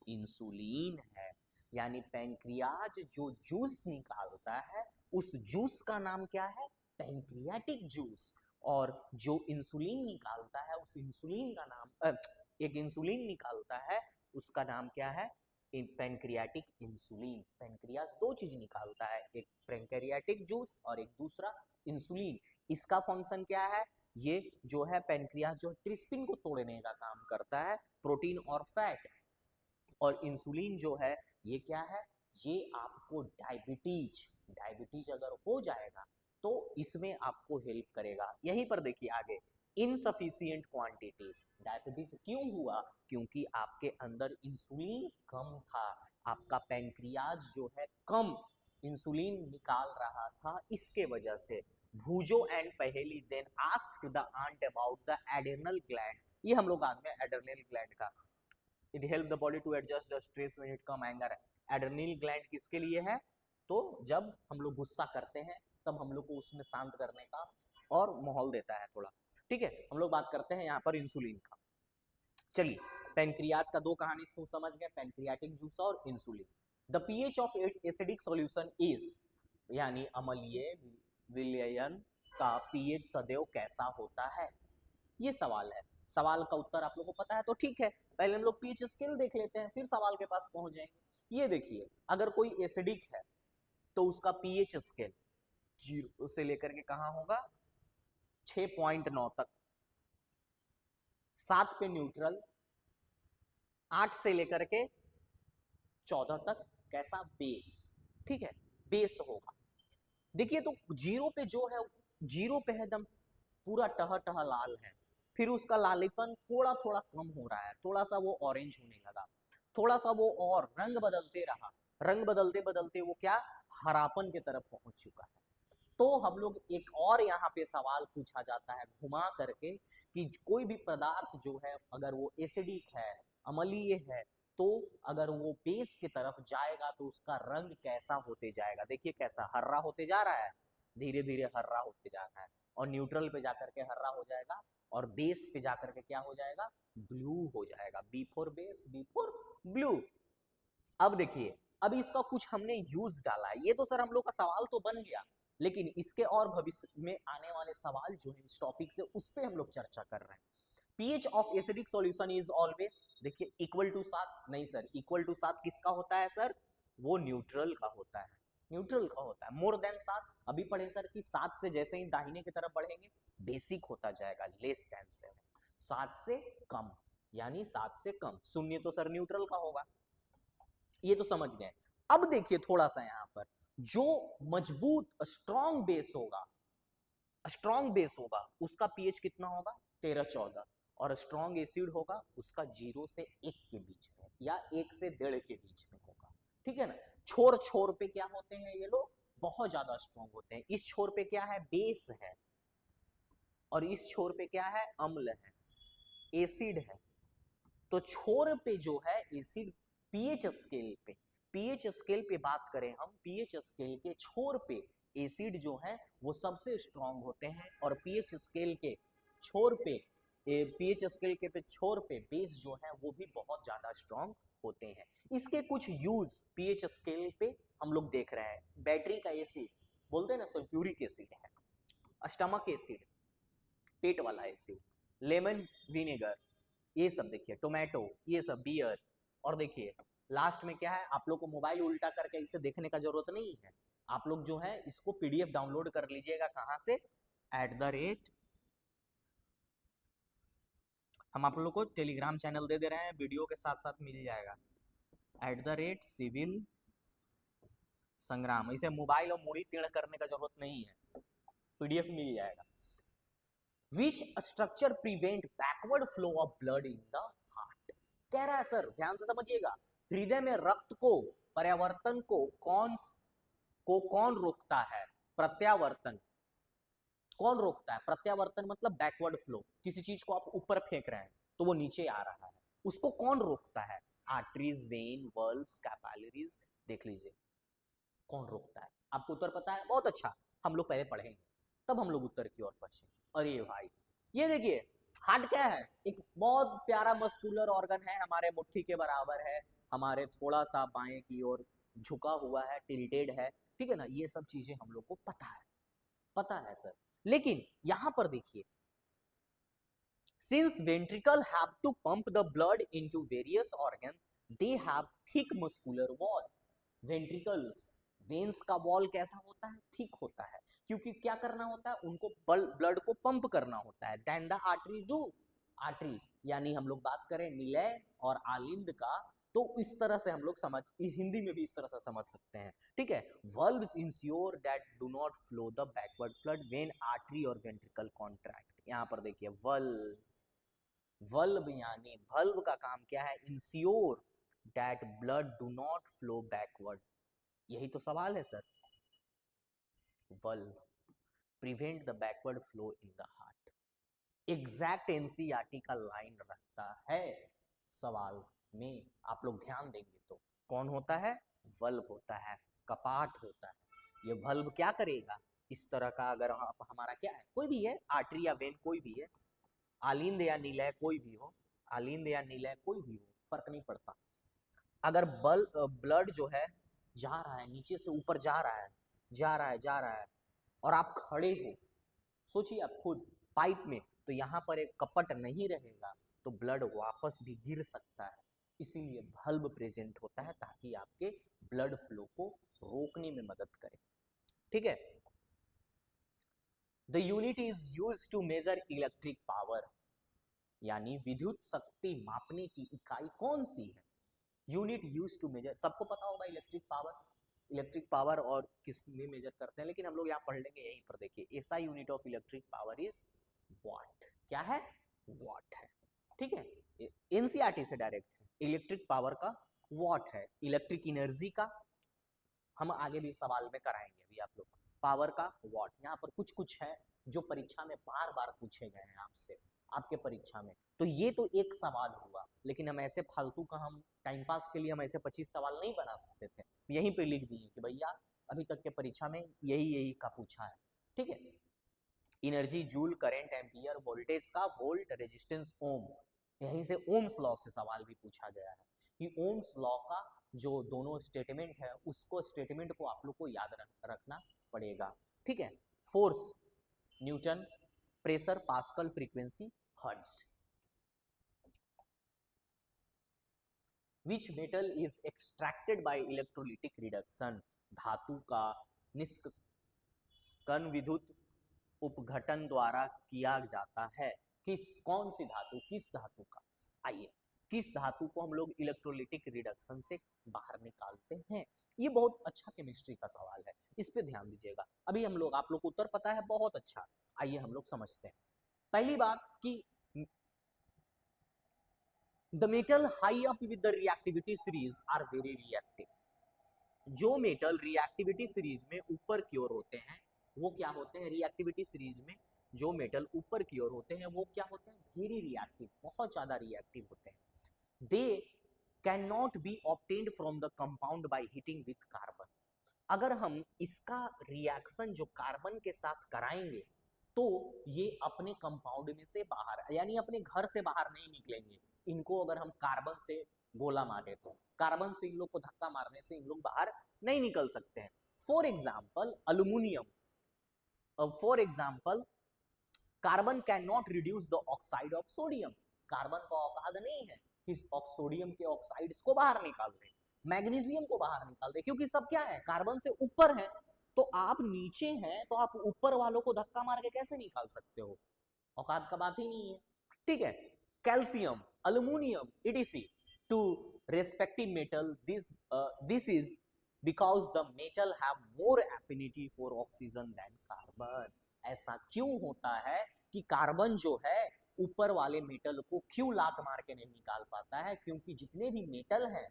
इंसुलिन है। यानी पैनक्रियाज जो जूस निकालता है उस जूस का नाम क्या है, पैनक्रियाटिक जूस, और जो इंसुलिन निकालता है उस इंसुलिन का नाम एक इंसुलिन निकालता है उसका नाम क्या है, पैनक्रियाटिक इंसुलिन। पैनक्रियाज दो चीज निकालता है, एक पैनक्रियाटिक जूस और एक दूसरा इंसुलिन। इसका फंक्शन क्या है, ये जो है पैनक्रियाज जो ट्रिप्सिन को तोड़ने का काम करता है, प्रोटीन और फैट, और इंसुलिन जो है ये क्या है, ये आपको डायबिटीज डायबिटीज अगर हो जाएगा तो इसमें आपको हेल्प करेगा। यहीं पर देखिए आगे, इनसफिशिएंट क्वांटिटीज, डायबिटीज क्यों हुआ, क्योंकि आपके अंदर इंसुलिन कम था, आपका पैंक्रियाज जो है कम इंसुलिन निकाल रहा था, इसके वजह से। Boojho and Paheli then asked the aunt about the adrenal gland, ये हम लोग बाद में एड्रेनल ग्लैंड का, it help the body to adjust the stress when it come anger. Adrenal gland किसके लिए है, तो जब हम लोग गुस्सा करते हैं तब हम लोग को उसमें शांत करने का और माहौल देता है थोड़ा, ठीक है। हम लोग बात करते हैं यहाँ पर इंसुलिन का। चलिए पैनक्रियाज का दो कहानी समझ गए, पैनक्रियाटिक जूस और insulin. The pH of acidic solution is, यानी अम्लीय विलयन का पीएच सदैव कैसा होता है, ये सवाल है। सवाल का उत्तर आप लोगों को पता है तो ठीक है, पहले हम लोग पीएच स्केल देख लेते हैं, फिर सवाल के पास पहुंच जाएंगे। ये देखिए, अगर कोई एसिडिक है तो उसका पीएच स्केल 0 से लेकर के कहां होगा, 6.9 तक, 7 पे न्यूट्रल, 8 से लेकर के 14 तक कैसा, बेस। ठीक है, बेस होगा। देखिए तो 0 पे जो है, 0 पे है एकदम पूरा टह टह लाल है, फिर उसका लालीपन थोड़ा थोड़ा कम हो रहा है, थोड़ा सा वो ऑरेंज होने लगा, थोड़ा सा वो और रंग बदलते रहा, रंग बदलते बदलते वो क्या, हरापन की तरफ पहुंच चुका है। तो हम लोग एक और यहाँ पे सवाल पूछा जाता है घुमा करके कि कोई भी पदार्थ जो है अगर वो एसिडिक है, अम्लीय है, तो अगर वो बेस की तरफ जाएगा तो उसका रंग कैसा होते जाएगा। देखिए कैसा हर्रा होते जा रहा है, धीरे धीरे हर्रा होते जा रहा है, और न्यूट्रल पे जाकर के हर्रा हो जाएगा, और बेस पे जाकर के क्या हो जाएगा, ब्लू हो जाएगा। B for base, B for blue. अब देखिए, अभी इसका कुछ हमने यूज डाला है, ये तो सर हम लोग का सवाल तो बन गया, लेकिन इसके और भविष्य में आने वाले सवाल जो है इस टॉपिक से, उस पर हम लोग चर्चा कर रहे हैं। pH of acidic solution is always, देखिए इक्वल टू 7, नहीं सर, इक्वल टू 7 किसका होता है सर, वो न्यूट्रल का होता है, न्यूट्रल का होता है। मोर देन 7, अभी पढ़े सर कि 7 से जैसे ही दाहिने की तरफ बढ़ेंगे बेसिक होता जाएगा, लेस देन 7, 7 से कम, यानी 7 से कम, शून्य तो सर न्यूट्रल का होगा, ये तो समझ गए। अब देखिए थोड़ा सा यहाँ पर, जो मजबूत स्ट्रॉन्ग बेस होगा, स्ट्रॉन्ग बेस होगा उसका पीएच कितना होगा, 13-14, और स्ट्रॉन्ग एसिड होगा उसका 0 से 1 के बीच में, या 1 से 1.5 के बीच में होगा। ठीक है ना। छोर छोर पे क्या होते हैं ये लोग, बहुत ज्यादा स्ट्रॉन्ग होते हैं। इस छोर पे क्या है, बेस है, और इस छोर पे क्या है, अम्ल है, एसिड है। तो छोर पे जो है एसिड, पीएच स्केल पे, पीएच स्केल पे बात करें हम, पीएच स्केल के छोर पे एसिड जो है वो सबसे स्ट्रॉन्ग होते हैं, और पीएच स्केल के छोर पे, पीएच स्केल के पे छोर पे बेस जो है वो भी बहुत ज्यादा स्ट्रॉन्ग होते हैं। इसके कुछ यूज पीएच स्केल पे हम लोग देख रहे हैं। बैटरी का एसिड बोलते हैं ना, सल्फ्यूरिक एसिड है, स्टमक एसिड, पेट वाला एसिड, लेमन विनेगर, ये सब देखिए, टोमेटो, ये सब बियर। और देखिए लास्ट में क्या है, आप लोग को मोबाइल उल्टा करके इसे देखने का जरूरत नहीं है, आप लोग जो है इसको पीडीएफ डाउनलोड कर लीजिएगा, कहां से, @ हम आप लोग को टेलीग्राम चैनल दे रहे हैं, वीडियो के साथ साथ मिल जाएगा, @सिविल संग्राम। इसे मोबाइल और मुड़ी टेढ़ करने का जरूरत नहीं है, पीडीएफ मिल जाएगा। Which structure prevent backward flow of blood in the heart? कह रहा है सर, ध्यान से समझिएगा, हृदय में रक्त को परिवर्तन को कौन रोकता है, प्रत्यावर्तन कौन रोकता है, प्रत्यावर्तन मतलब बैकवर्ड फ्लो, किसी चीज को आप ऊपर फेंक रहे हैं तो वो नीचे आ रहा है, उसको कौन रोकता है, आर्टरीज, वेन, वल्व्स, कैपिलरीज, देख लीजिए कौन रोकता है। आपको उत्तर पता है, बहुत अच्छा, हम लोग पहले पढ़ेंगे तब हम लोग उत्तर की ओर बढ़ेंगे। अरे भाई ये देखिए, हार्ट क्या है, एक बहुत प्यारा मस्कुलर ऑर्गन है, हमारे मुट्ठी के बराबर है, हमारे थोड़ा सा बाएं की ओर झुका हुआ है, टिल्टेड है, ठीक है ना, ये सब चीजें हम लोग को पता है, पता है सर। लेकिन यहां पर देखिए, since ventricle have to pump the blood into various organs, they have thick muscular wall. ventricles, veins का वॉल कैसा होता है, थिक होता है, क्योंकि क्या करना होता है, उनको ब्लड को पंप करना होता है। Then the artery do, artery यानी हम लोग बात करें निलय और आलिंद का, तो इस तरह से हम लोग समझ, हिंदी में भी इस तरह से समझ सकते हैं, ठीक है। Valves ensure that do not flow the backward flood when artery और वेंट्रिकल कॉन्ट्रैक्ट। यहाँ पर देखिए वल्व, वल्व यानी वल्व का काम क्या है, ensure that blood do not flow backward, यही तो सवाल है sir. Valve prevent the backward flow in the heart, exact NCERT का लाइन रहता है सवाल में, आप लोग ध्यान देंगे तो कौन होता है, वल्व होता है, कपाट होता है। ये वल्व क्या करेगा, इस तरह का, अगर आप हमारा क्या है, कोई भी है, आर्टरी या वेन कोई भी है, आलिंद या निलय कोई भी हो, आलिंद या निलय कोई भी हो, फर्क नहीं पड़ता, अगर ब्लड जो है जा रहा है नीचे से ऊपर जा रहा है जा रहा है और आप खड़े हो, सोचिए आप खुद पाइप में, तो यहाँ पर एक कपट नहीं रहेगा तो ब्लड वापस भी गिर सकता है। इसीलिए बल्ब प्रेजेंट होता है ताकि आपके ब्लड फ्लो को रोकने में मदद करे। ठीक है। The unit is use to measure electric power, यानी विद्युत शक्ति मापने की इकाई कौन सी है? यूनिट यूज टू मेजर, सबको पता होगा इलेक्ट्रिक पावर और किस में मेजर करते हैं, लेकिन हम लोग यहाँ पढ़ लेंगे यहीं पर। देखिए SI unit of electric power is what. क्या है? वाट है। ठीक है, एनसीईआरटी से डायरेक्ट है। इलेक्ट्रिक पावर का वाट है, इलेक्ट्रिक एनर्जी का हम आगे भी सवाल में कराएंगे अभी आप लोग। पावर का वाट, यहाँ पर कुछ कुछ है जो परीक्षा में बार बार पूछे गए हैं आपसे, आपके परीक्षा में। तो ये तो एक सवाल हुआ, लेकिन हम ऐसे फालतू का, हम टाइम पास के लिए हम ऐसे 25 सवाल नहीं बना सकते थे, यहीं पे लिख दिए कि भैया अभी तक के परीक्षा में यही का पूछा है। ठीक है। Energy, joule, current, ampere, voltage का वोल्ट, रेजिस्टेंस, ओम, यहीं से ओम्स लॉ से सवाल भी पूछा गया है कि ओम्स लॉ का जो दोनों स्टेटमेंट है उसको स्टेटमेंट को आप लोग को याद रखना पड़ेगा। ठीक है। Force Newton, pressure pascal, frequency hertz. Which metal is extracted bye electrolytic reduction, धातु का निष्कर्षण विद्युत उपघटन द्वारा किया जाता है। कौन सी धातु, किस धातु का? आइए, किस धातु को हम लोग इलेक्ट्रोलिटिक रिडक्शन से बाहर निकालते हैं? ये बहुत अच्छा केमिस्ट्री का सवाल है, इस पे ध्यान दीजिएगा। अभी हम लोग, आप लोग को उत्तर पता है, बहुत अच्छा। आइए हम लोग समझते हैं। पहली बात कि the metal high up with the reactivity series are very reactive. जो मेटल रिएक्टिविटी सीरीज में ऊपर की ओर होते हैं वो क्या होते हैं? रिएक्टिविटी सीरीज में जो मेटल ऊपर की ओर होते हैं वो क्या होते हैं? वेरी रिएक्टिव, बहुत ज्यादा रिएक्टिव होते हैं। They can not be obtained from the compound by heating with carbon. अगर हम इसका रिएक्शन जो कार्बन के साथ कराएंगे तो ये अपने कंपाउंड में से बाहर, यानी अपने घर से बाहर नहीं निकलेंगे। इनको अगर हम कार्बन से गोला मारे तो कार्बन से इन लोग को धक्का मारने से इन लोग बाहर नहीं निकल सकते हैं। For example aluminium, for example carbon can not reduce the oxide of sodium. Carbon का औकात नहीं है कि सोडियम के ऑक्साइड्स को बाहर निकाल दे, मैग्नीशियम को बाहर निकाल दे, क्योंकि सब क्या है? कार्बन से ऊपर है। तो आप नीचे हैं तो आप ऊपर वालों को धक्का मार के कैसे निकाल सकते हो? औकात का बात ही नहीं है। ठीक है। Calcium, aluminium, etc to respective metal, this is because the metal have more affinity for oxygen than carbon। ऐसा क्यों होता है कि कार्बन जो है ऊपर वाले मेटल को क्यों लात मार के नहीं निकाल पाता है? क्योंकि जितने भी मेटल हैं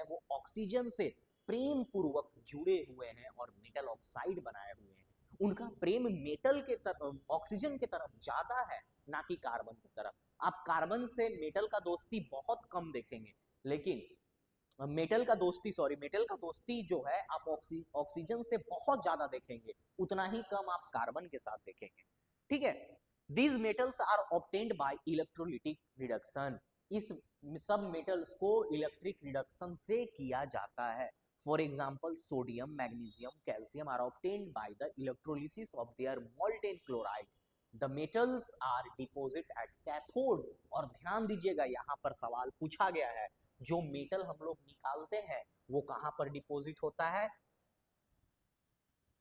वो ऑक्सीजन से प्रेम पूर्वक जुड़े हुए हैं और मेटल ऑक्साइड बनाए हुए हैं। उनका प्रेम मेटल के तरफ, ऑक्सीजन के तरफ ज्यादा है, ना कि कार्बन की तरफ। आप कार्बन से मेटल का दोस्ती बहुत कम देखेंगे, लेकिन मेटल का दोस्ती जो है आप ऑक्सीजन से बहुत ज्यादा देखेंगे, उतना ही कम आप कार्बन के साथ देखेंगे। ठीक है। These metals are obtained by electrolytic reduction। इस सब मेटल्स को इलेक्ट्रिक रिडक्शन से किया जाता है। For example sodium, magnesium, calcium are obtained by the electrolysis of their molten chlorides। The metals are deposit at cathode। और ध्यान दीजिएगा यहाँ पर सवाल पूछा गया है, जो मेटल हम लोग निकालते हैं वो कहां पर डिपॉजिट होता है?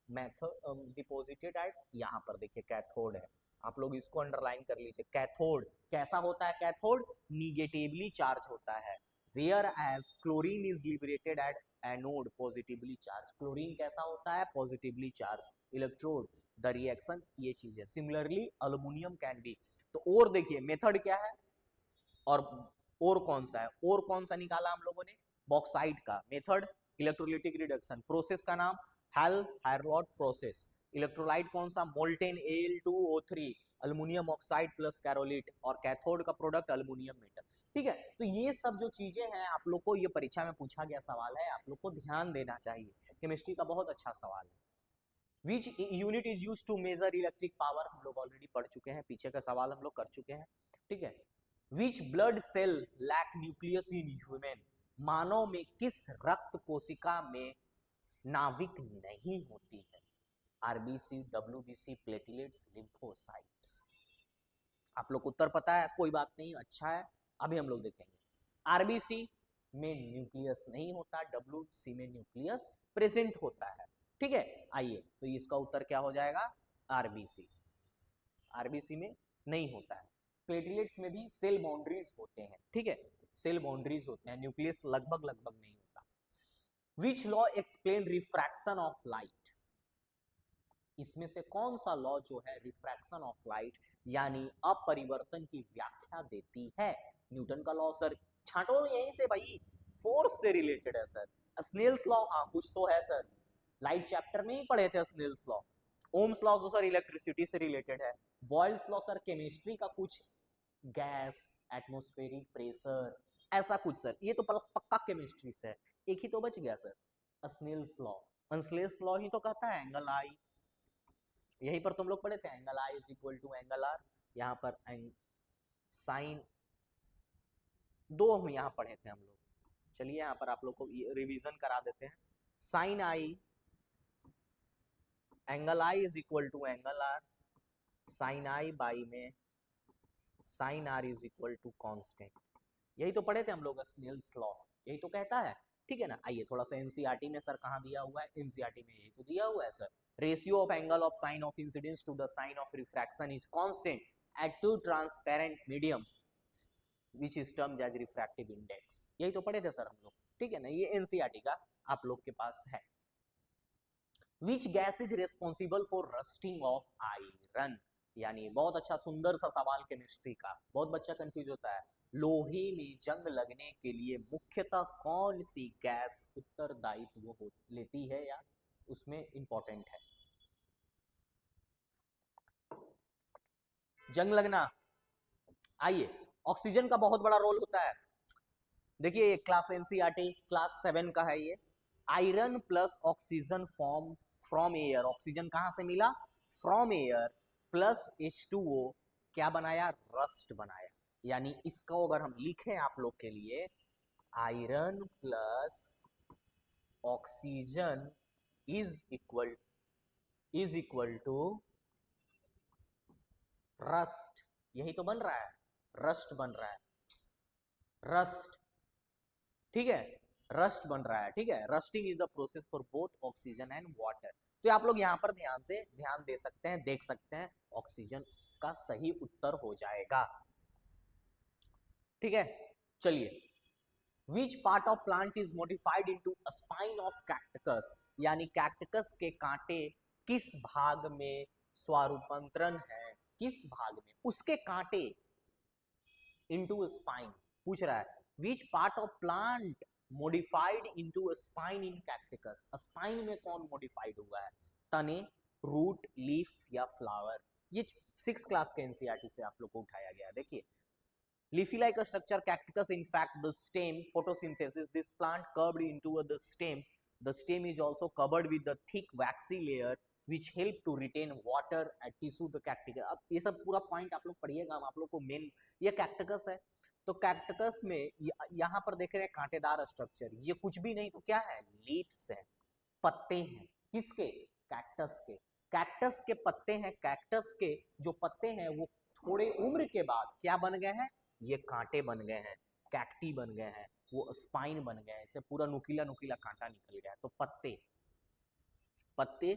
डिपॉजिटेड एट, यहां पर देखिए कैथोड है, आप लोग इसको अंडरलाइन कर लीजिए। कैथोड कैसा होता है? कैथोड निगेटिवली चार्ज होता है। Whereas chlorine is liberated at anode, positively charge. Chlorine कैसा होता है? Positively charge. Electrode, the reaction, ये चीज है। Similarly aluminium can be. तो और देखिए मेथड क्या है और कौन सा है? और कौन सा निकाला हम लोगों ने? बॉक्साइट का मेथड, इलेक्ट्रोलिटिक रिडक्शन। प्रोसेस का नाम हेल-हायरलॉट प्रोसेस। इलेक्ट्रोलाइट कौन सा? Molten Al2O3, aluminium oxide plus cryolite, और कैथोड का प्रोडक्ट अल्युमिनियम मेटल। ठीक है। तो ये सब जो चीजें हैं आप लोग को, ये परीक्षा में पूछा गया सवाल है, आप लोग को ध्यान देना चाहिए। केमिस्ट्री का बहुत अच्छा सवाल है। Which unit is use to measure electric power, हम लोग ऑलरेडी पढ़ चुके हैं, पीछे का सवाल हम लोग कर चुके हैं। ठीक है। Which blood cell lack nucleus in human, मानव में किस रक्त कोशिका में नाभिक नहीं होती है? RBC, WBC, platelets, lymphocytes. आप लोग को उत्तर पता है, कोई बात नहीं, अच्छा है। अभी हम लोग देखेंगे आरबीसी में न्यूक्लियस नहीं होता, डब्ल्यूसी में न्यूक्लियस प्रेजेंट होता है। ठीक है, आइए तो इसका उत्तर क्या हो जाएगा? आरबीसी। आरबीसी में नहीं होता है। प्लेटलेट्स में भी सेल बाउंड्रीज होते हैं, ठीक है, सेल बाउंड्रीज होते हैं, न्यूक्लियस लगभग लगभग नहीं होता। Which law explain refraction of light? इसमें से कौन सा लॉ जो है रिफ्रैक्शन ऑफ लाइट यानी अपरिवर्तन की व्याख्या देती है? न्यूटन का लॉ सर, छांटो यहीं से भाई, फोर्स से रिलेटेड है सर। स्नेल्स लॉ, हाँ कुछ तो है सर, लाइट चैप्टर में ही पढ़े थे स्नेल्स लॉ। ओम्स लॉ तो सर इलेक्ट्रिसिटी से रिलेटेड है। बॉयल्स लॉ सर केमिस्ट्री का कुछ, गैस, एटमॉस्फेरिक प्रेशर, ऐसा कुछ सर, ये तो पक्का केमिस्ट्री से है। एक ही तो बच गया sir, Snell's law. Snell's law ही तो कहता है एंगल आई, यहीं पर तुम लोग पढ़े थे, angle I is equal to angle R. यहाँ पर साइन, दो हम यहाँ पढ़े थे हम लोग। चलिए यहाँ पर आप लोग को रिवीजन करा देते हैं। Sine i, angle I is equal to angle r, sine i by में sine r is equal to constant. यही तो पढ़े थे हम लोग, स्नेल्स लॉ यही तो कहता है, ठीक है ना। आइए थोड़ा सा एनसीईआरटी में सर कहाँ दिया हुआ है, एनसीईआरटी में यही तो दिया हुआ है sir, ratio of angle of sine of incidence to the sine of refraction is constant at two transparent medium which is termed as refractive index. यही तो पढ़े थे सर हम लोग, ठीक है ना, ये एनसीईआरटी का आप लोग के पास है। Which gas is responsible for rusting of iron? यानी बहुत अच्छा सुंदर सा सवाल केमिस्ट्री का, बहुत बच्चा कंफ्यूज होता है। लोहे में जंग लगने के लिए मुख्यतः कौन सी गैस उत्तरदायित्व लेती है या उसमें इंपॉर्टेंट है? जंग लगना, आइए ऑक्सीजन का बहुत बड़ा रोल होता है। देखिए क्लास एनसीईआरटी क्लास 7 का है ये। Iron plus oxygen form from air, oxygen कहां से मिला? फ्रॉम एयर, प्लस H2O क्या बनाया? रस्ट बनाया। यानी इसको अगर हम लिखें आप लोग के लिए, iron plus oxygen is equal to rust. यही तो बन रहा है, रस्ट बन रहा है, रस्ट, ठीक है, रस्ट बन रहा है, ठीक है। Rusting is the process for both oxygen and water. तो आप लोग यहाँ पर ध्यान दे सकते हैं, देख सकते हैं, ऑक्सीजन का सही उत्तर हो जाएगा, ठीक है। चलिए, विच part of plant is modified into spine of cactus? यानी कैक्टस के कांटे किस भाग में स्वारूपांतरण है? किस भाग में उसके कांटे इनटू स्पाइन पूछ रहा है। Which part of plant modified into spine in cactus? Spine में कौन मॉडिफाइड हुआ है? तने, रूट, लीफ या फ्लावर? ये 6 क्लास के एनसीईआरटी से आप लोग को उठाया गया है। देखिए, leafy like a structure cactus, in fact the stem photosynthesis, this plant curved into the stem is also covered with the thick waxy layer which help to retain water at tissue the cactus। अब ये सब पूरा पॉइंट आप लोग पढ़िएगा, हम आप लोग को मेन, ये कैक्टस है तो कैक्टस में यहाँ पर देख रहे हैं कांटेदार स्ट्रक्चर, ये कुछ भी नहीं तो क्या है? लीव्स है, पत्ते हैं, किसके? कैक्टस के। कैक्टस के पत्ते हैं, कैक्टस के जो पत्ते हैं वो थोड़े उम्र के बाद क्या बन गए हैं? ये कांटे बन गए हैं, कैक्टी बन गए हैं, वो स्पाइन बन गए हैं, इसे पूरा नुकीला नुकीला कांटा निकल गया है। तो पत्ते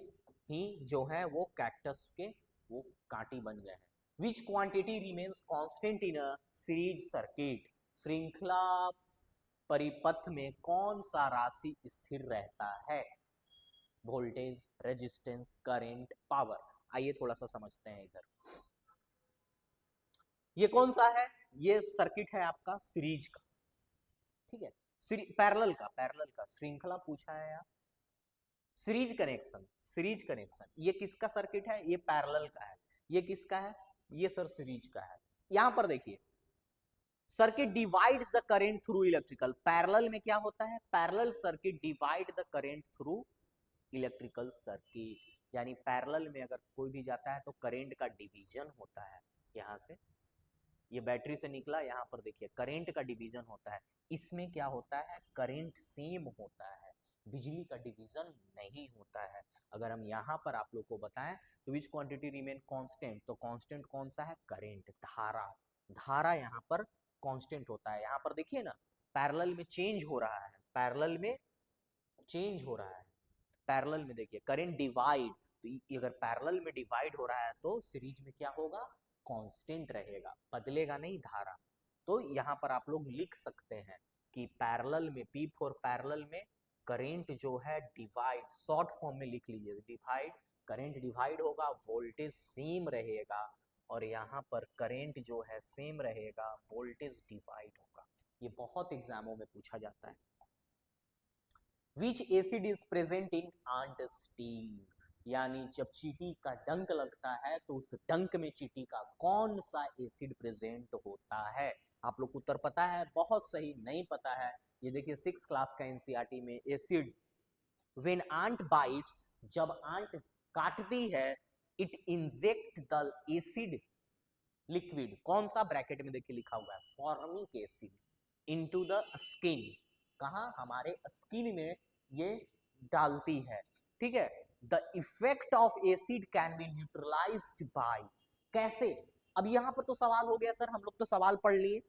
ही जो है वो कैक्टस के वो कांटी बन गए हैं। विच quantity remains constant in a series circuit? श्रृंखला परिपथ में कौन सा राशि स्थिर रहता है? Voltage, resistance, current, power. आइए थोड़ा सा समझते हैं इधर, ये कौन सा है? ये सर्किट है आपका सीरीज का, ठीक है, पैरेलल का श्रृंखला पूछा है यार, सीरीज कनेक्शन। ये किसका सर्किट है? ये पैरेलल का है। ये किसका है? ये सर सीरीज का है। यहां पर देखिए, circuit divides the current through electrical, parallel में क्या होता है? Parallel circuit divide the current through electrical circuit, यानी पैरेलल में अगर कोई भी जाता है तो करंट का डिवीजन होता है। यहां से ये बैटरी से निकला, यहाँ पर देखिए करंट का डिवीजन होता है, इसमें क्या होता है, करंट सेम होता है, बिजली का डिवीजन नहीं होता है। अगर हम यहाँ पर आप लोग को बताएं तो विच क्वांटिटी रिमेन कांस्टेंट, तो कांस्टेंट कौन सा है, करंट, धारा, धारा यहाँ पर कांस्टेंट होता है। यहाँ पर देखिए ना पैरेलल में चेंज हो रहा है, पैरेलल में चेंज हो रहा है, पैरेलल में देखिए करंट डिवाइड, तो अगर पैरेलल में डिवाइड हो रहा है तो सीरीज में क्या होगा, कांस्टेंट रहेगा, बदलेगा नहीं धारा। तो यहाँ पर आप लोग लिख सकते हैं कि पैरेलल में, पी फॉर पैरेलल में करंट जो है डिवाइड, शॉर्ट फॉर्म में लिख लीजिए डिवाइड, करंट डिवाइड होगा, वोल्टेज सेम रहेगा, और यहाँ पर करंट जो है सेम रहेगा, वोल्टेज डिवाइड होगा। ये बहुत एग्जामों में पूछा जाता है। Which acid is present in ant sting, यानी जब चींटी का डंक लगता है तो उस डंक में चींटी का कौन सा एसिड प्रेजेंट होता है। आप लोग को उत्तर पता है, बहुत सही, नहीं पता है, ये देखिए 6 क्लास का एनसीईआरटी में एसिड, व्हेन आंट बाइट्स, जब आंट काटती है, it inject the acid liquid, कौन सा, ब्रैकेट में देखिए लिखा हुआ है formic acid, into the skin, कहा, हमारे स्किन में ये डालती है, ठीक है। The effect of acid can be neutralised by, कैसे, अब यहां पर तो सवाल हो गया सर, हम लोग तो सवाल पढ़ लिए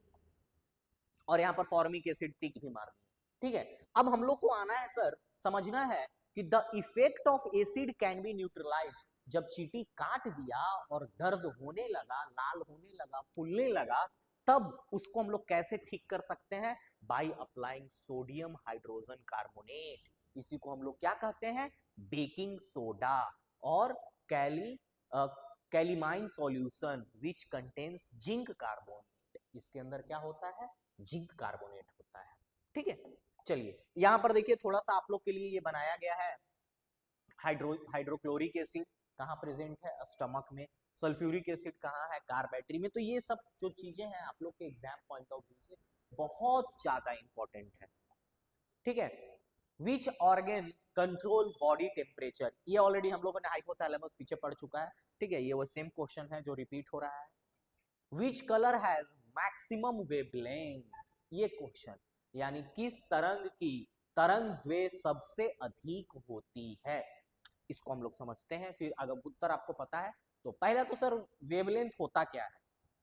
और यहाँ पर फॉर्मिक एसिड टिक भी मार दी, ठीक है। अब हम लोग को आना है सर, समझना है कि the effect of acid can be neutralised, जब चींटी काट दिया और दर्द होने लगा, लाल होने लगा, फूलने लगा, तब उसको हम लोग कैसे ठीक कर सकते हैं, by applying sodium hydrogen carbonate, इसी को हम लोग क्या कहते हैं, बेकिंग सोडा, और calamine solution which contains zinc carbonate, इसके अंदर क्या होता है, जिंक कार्बोनेट होता है, ठीक है। चलिए यहां पर देखिए थोड़ा सा आप लोग के लिए ये बनाया गया है, हाइड्रोक्लोरिक एसिड कहाँ प्रेजेंट है, स्टमक में, सल्फ्यूरिक एसिड कहाँ है, कार बैटरी में, तो ये सब जो चीजें हैं आप लोग के एग्जाम पॉइंट ऑफ व्यू से बहुत ज्यादा इंपॉर्टेंट है, ठीक है। Which organ control body temperature, ये ऑलरेडी हम लोगों ने हाइपोथैलेमस पीछे पढ़ चुका है, ठीक है, ये वो सेम क्वेश्चन है जो रिपीट हो रहा है। Which colour has maximum wavelength, ये क्वेश्चन, यानी किस तरंग की तरंग द्वे सबसे अधिक होती है, इसको हम लोग समझते हैं, फिर अगर उत्तर आपको पता है तो पहला तो सर वेवलेंथ होता क्या है,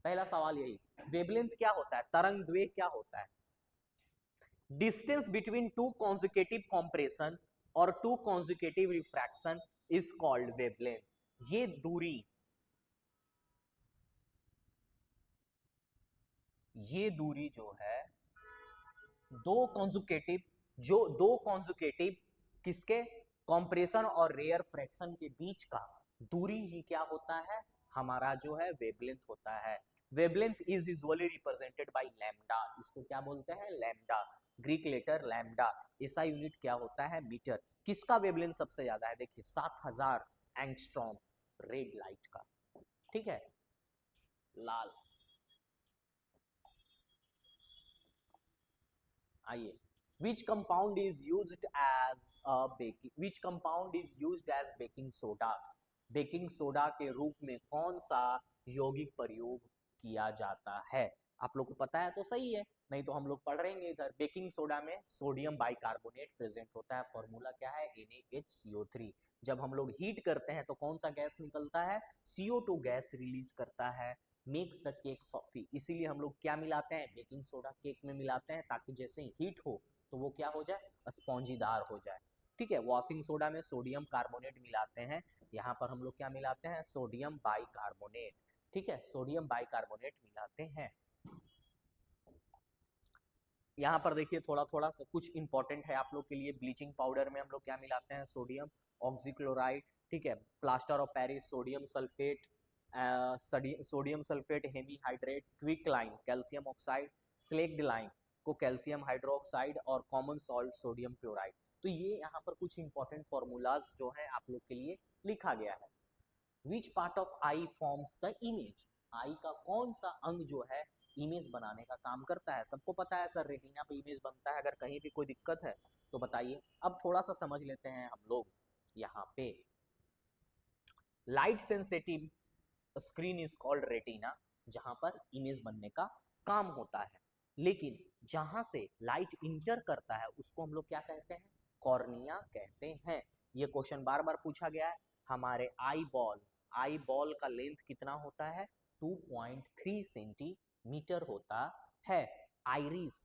पहला सवाल यही, वेवलेंथ क्या होता है, तरंग द्वे क्या होता है, distance between two consecutive compression और two consecutive rarefaction is called wavelength, ये दूरी, ये दूरी जो है दो कॉन्जुकेटिव, जो दो कॉन्जुकेटिव किसके, कॉम्प्रेशन और रेयर फ्रैक्शन के बीच का दूरी ही क्या होता है, हमारा जो है वेवलेंथ होता है। Wavelength is usually represented by lambda, इसको क्या बोलते हैं, लैम्डा, ग्रीक लेटर लैम्डा, ऐसा यूनिट क्या होता है, मीटर। किसका वेवलेंथ सबसे ज्यादा है, देखिए 7000 एंगस्ट्रॉम रेड लाइट का, ठीक है, लाल। आइए, which compound is used as a baking, which compound is used as baking soda, baking soda के रूप में कौन सा यौगिक प्रयोग किया जाता है, आप लोग को पता है तो सही है, नहीं तो हम लोग पढ़ रहेंगे इधर। बेकिंग सोडा में सोडियम बाइकार्बोनेट प्रेजेंट होता है, फॉर्मूला क्या है, NaHCO3, जब हम लोग हीट करते हैं तो कौन सा गैस निकलता है, CO2 गैस रिलीज करता है, मेक्स द केक फफी, इसीलिए हम लोग क्या मिलाते हैं, बेकिंग सोडा केक में मिलाते हैं, ताकि जैसे ही हीट हो तो वो क्या हो जाए, स्पॉन्जीदार हो जाए, ठीक है। वॉशिंग सोडा में सोडियम कार्बोनेट मिलाते हैं, यहाँ पर हम लोग क्या मिलाते हैं, सोडियम बाइकार्बोनेट, ठीक है, सोडियम बाइकार्बोनेट मिलाते हैं। यहाँ पर देखिए थोड़ा थोड़ा सा कुछ इंपॉर्टेंट है आप लोग के लिए, ब्लीचिंग पाउडर में हम लोग क्या मिलाते हैं, सोडियम ऑक्सीक्लोराइड, ठीक है, plaster of Paris sodium sulphate, sodium sulphate hemihydrate, quick line calcium oxide, slaked line को कैल्शियम हाइड्रोक्साइड, और कॉमन सॉल्ट सोडियम क्लोराइड। तो ये यहाँ पर कुछ इंपॉर्टेंट फॉर्मूलाज जो है आप लोग के लिए लिखा गया है। Which part of eye forms the image, eye का कौन सा अंग जो है इमेज बनाने का काम करता है, सबको पता है सर रेटिना पे इमेज बनता है, अगर कहीं भी कोई दिक्कत है तो बताइए। अब थोड़ा सा समझ लेते हैं हम लोग, यहाँ पे light sensitive screen is called retina, जहां पर इमेज बनने का काम होता है। लेकिन जहां से लाइट इंटर करता है उसको हम लोग क्या कहते हैं, कॉर्निया कहते हैं। ये क्वेश्चन बार बार पूछा गया है। हमारे आई बॉल का लेंथ कितना होता है, 2.3 सेंटीमीटर होता है। Iris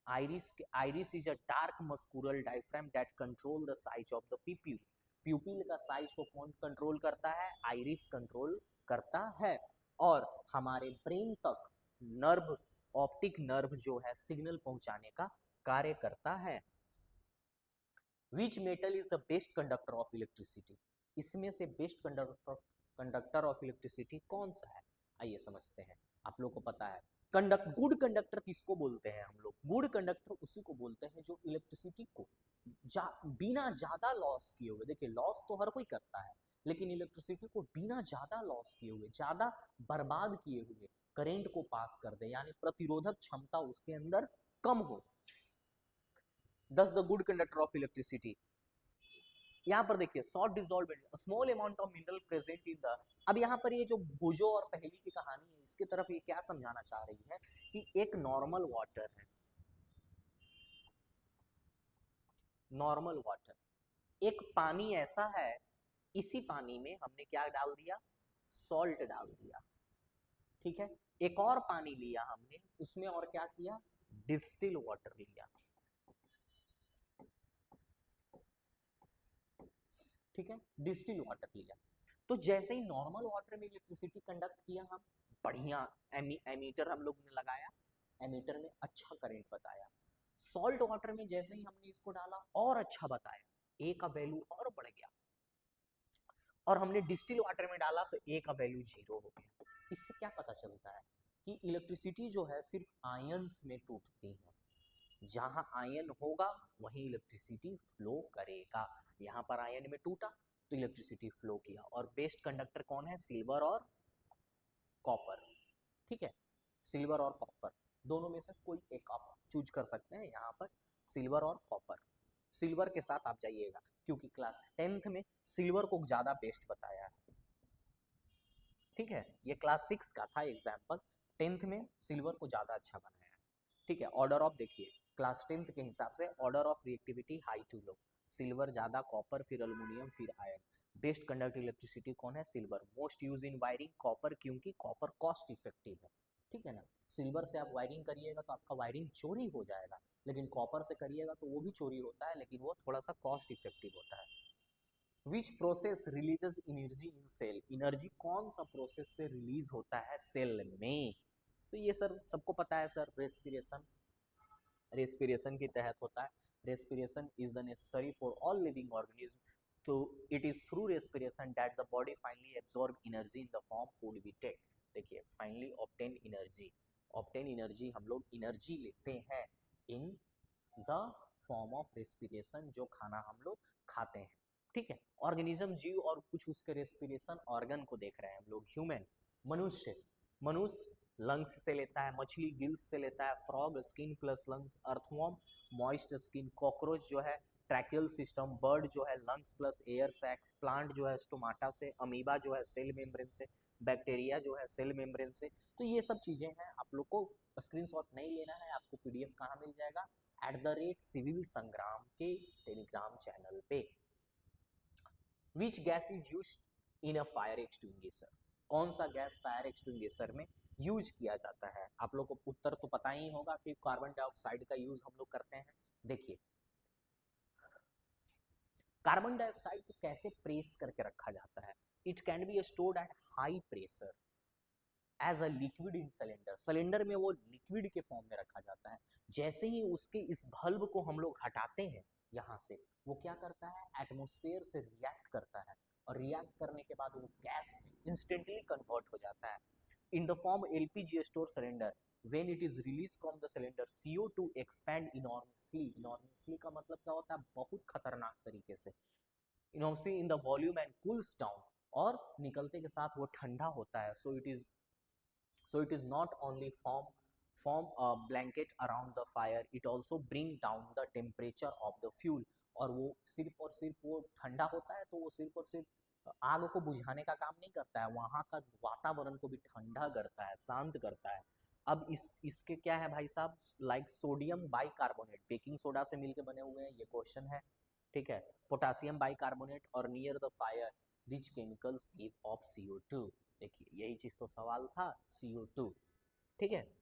iris is a dark muscular diaphragm that control the size of the pupil। प्यूपिल का साइज को कौन कंट्रोल करता है, आइरिस कंट्रोल करता है। और हमारे ब्रेन तक नर्व, ऑप्टिक नर्व जो है सिग्नल पहुंचाने का कार्य करता है। Which metal is the best conductor of electricity, इसमें से बेस्ट कंडक्टर ऑफ इलेक्ट्रिसिटी कौन सा है, आइए समझते हैं। आप लोग को पता है गुड कंडक्टर किसको बोलते हैं हम लोग, गुड कंडक्टर उसी को बोलते हैं जो इलेक्ट्रिसिटी को बिना ज्यादा लॉस किए हुए, देखिए लॉस तो हर कोई करता है, लेकिन इलेक्ट्रिसिटी को बिना ज्यादा लॉस किए हुए, ज्यादा बर्बाद किए हुए करंट को पास कर दे, यानी प्रतिरोधक क्षमता उसके अंदर कम हो। Thus the good conductor of electricity। यहाँ पर देखिए short dissolvent small amount of mineral present in the, अब यहाँ पर ये जो भुजो और पहेली की कहानी है इसकी तरफ ये क्या समझाना चाह रही है कि एक नॉर्मल वाटर है, नॉर्मल वाटर, एक पानी ऐसा है, इसी पानी में हमने क्या डाल दिया, सॉल्ट डाल दिया, ठीक है। एक और पानी लिया हमने, उसमें और क्या किया, डिस्टिल वाटर लिया, ठीक है, डिस्टिल वाटर लिया। तो जैसे ही नॉर्मल वाटर में इलेक्ट्रिसिटी कंडक्ट किया, हम बढ़िया एमीटर हम लोग ने लगाया, एमीटर में अच्छा करंट बताया। सॉल्ट वाटर में जैसे ही हमने इसको डाला और अच्छा बताया, ए का वैल्यू और बढ़ गया, और हमने डिस्टिल वाटर में डाला तो ए का वैल्यू 0 हो गया। इससे क्या पता चलता है कि इलेक्ट्रिसिटी जो है सिर्फ आयंस में टूटती है, जहां आयन होगा वहीं इलेक्ट्रिसिटी फ्लो करेगा। यहाँ पर आयन में टूटा तो इलेक्ट्रिसिटी फ्लो किया। और बेस्ट कंडक्टर कौन है, सिल्वर और कॉपर, ठीक है, सिल्वर और कॉपर दोनों में से कोई एक आप चूज कर सकते हैं, यहाँ पर सिल्वर और कॉपर। सिल्वर के साथ आप जाइएगा क्योंकि क्लास 10th में सिल्वर को ज्यादा बेस्ट बताया है, ठीक है, ये क्लास 6 का था एग्जाम्पल, 10th में सिल्वर को ज्यादा अच्छा बनाया है, ठीक है। ऑर्डर ऑफ देखिए क्लास 10th के हिसाब से order of reactivity high to low, silver ज्यादा, कॉपर, फिर अल्युमिनियम, फिर आयरन। बेस्ट कंडक्टिव इलेक्ट्रिसिटी कौन है, silver. Most use in wiring copper, क्योंकि कॉपर कॉस्ट इफेक्टिव है, ठीक है ना। सिल्वर से आप वायरिंग करिएगा तो आपका वायरिंग चोरी हो जाएगा, लेकिन कॉपर से करिएगा तो वो भी चोरी होता है, लेकिन वो थोड़ा सा कॉस्ट इफेक्टिव होता है। Which process releases energy in cell, energy कौन सा प्रोसेस से रिलीज होता है सेल में, तो ये सर सबको पता है सर, रेस्पिरेशन, रेस्पिरेशन के तहत होता है। Respiration is the necessary for all living organism, तो it is through respiration that the body finally absorb energy in the form food we take. देखिए finally obtain energy, obtain energy, हम लोग एनर्जी लेते हैं in the form of respiration, जो खाना हम लोग खाते हैं, ठीक है। ऑर्गेनिज्म जीव और कुछ उसके रेस्पिरेशन ऑर्गन को देख रहे हैं हम लोग। ह्यूमन, मनुष्य, मनुष्य लंग्स से लेता है, मछली गिल्स से लेता है, frog skin plus lungs, earthworm moist skin, cockroach जो है ट्रैकियल सिस्टम, बर्ड जो है lungs plus air sacs, plant जो है स्टोमाटा से, अमीबा जो है सेल मेम्ब्रेन से, बैक्टीरिया जो है सेल मेम्ब्रेन से। तो ये सब चीजें हैं, आप लोग को स्क्रीनशॉट नहीं लेना है, आपको पीडीएफ कहाँ मिल जाएगा, @सिविल संग्राम के टेलीग्राम चैनल पे। Which gas is use in a fire extinguisher, कौन सा गैस फायर एक्सटिंग्विशर में यूज किया जाता है, आप लोग को उत्तर तो पता ही होगा कि कार्बन डाइऑक्साइड का यूज हम लोग करते हैं। देखिए कार्बन डाइऑक्साइड को कैसे प्रेस करके रखा जाता है, it can be stored at high pressure as a liquid in cylinder, cylinder में वो लिक्विड के फॉर्म में रखा जाता है। जैसे ही उसके इस बल्ब को हम लोग हटाते हैं यहाँ से, वो क्या करता है, एटमोस्फेयर से रिएक्ट करता है, और रिएक्ट करने के बाद वो गैस इंस्टेंटली कन्वर्ट हो जाता है इन the form LPG store cylinder. when it is released from the cylinder CO2 expand enormously, enormously का मतलब क्या होता है, बहुत खतरनाक तरीके से, enormously in the volume and cools down, और निकलते के साथ वो ठंडा होता है। so it is not only form a blanket around the fire, it also bring down the temperature of the fuel, और वो सिर्फ वो ठंडा होता है तो वो सिर्फ और सिर्फ आग को बुझाने का काम नहीं करता है, वहां का वातावरण को भी ठंडा करता है, शांत करता है। अब इसके क्या है भाई साहब, like sodium bicarbonate baking soda से मिलके बने हुए हैं, ये क्वेश्चन है, ठीक है। पोटासियम बाइकार्बोनेट और near the fire which chemicals give of CO2, देखिए यही चीज तो सवाल था, CO2, ठीक है।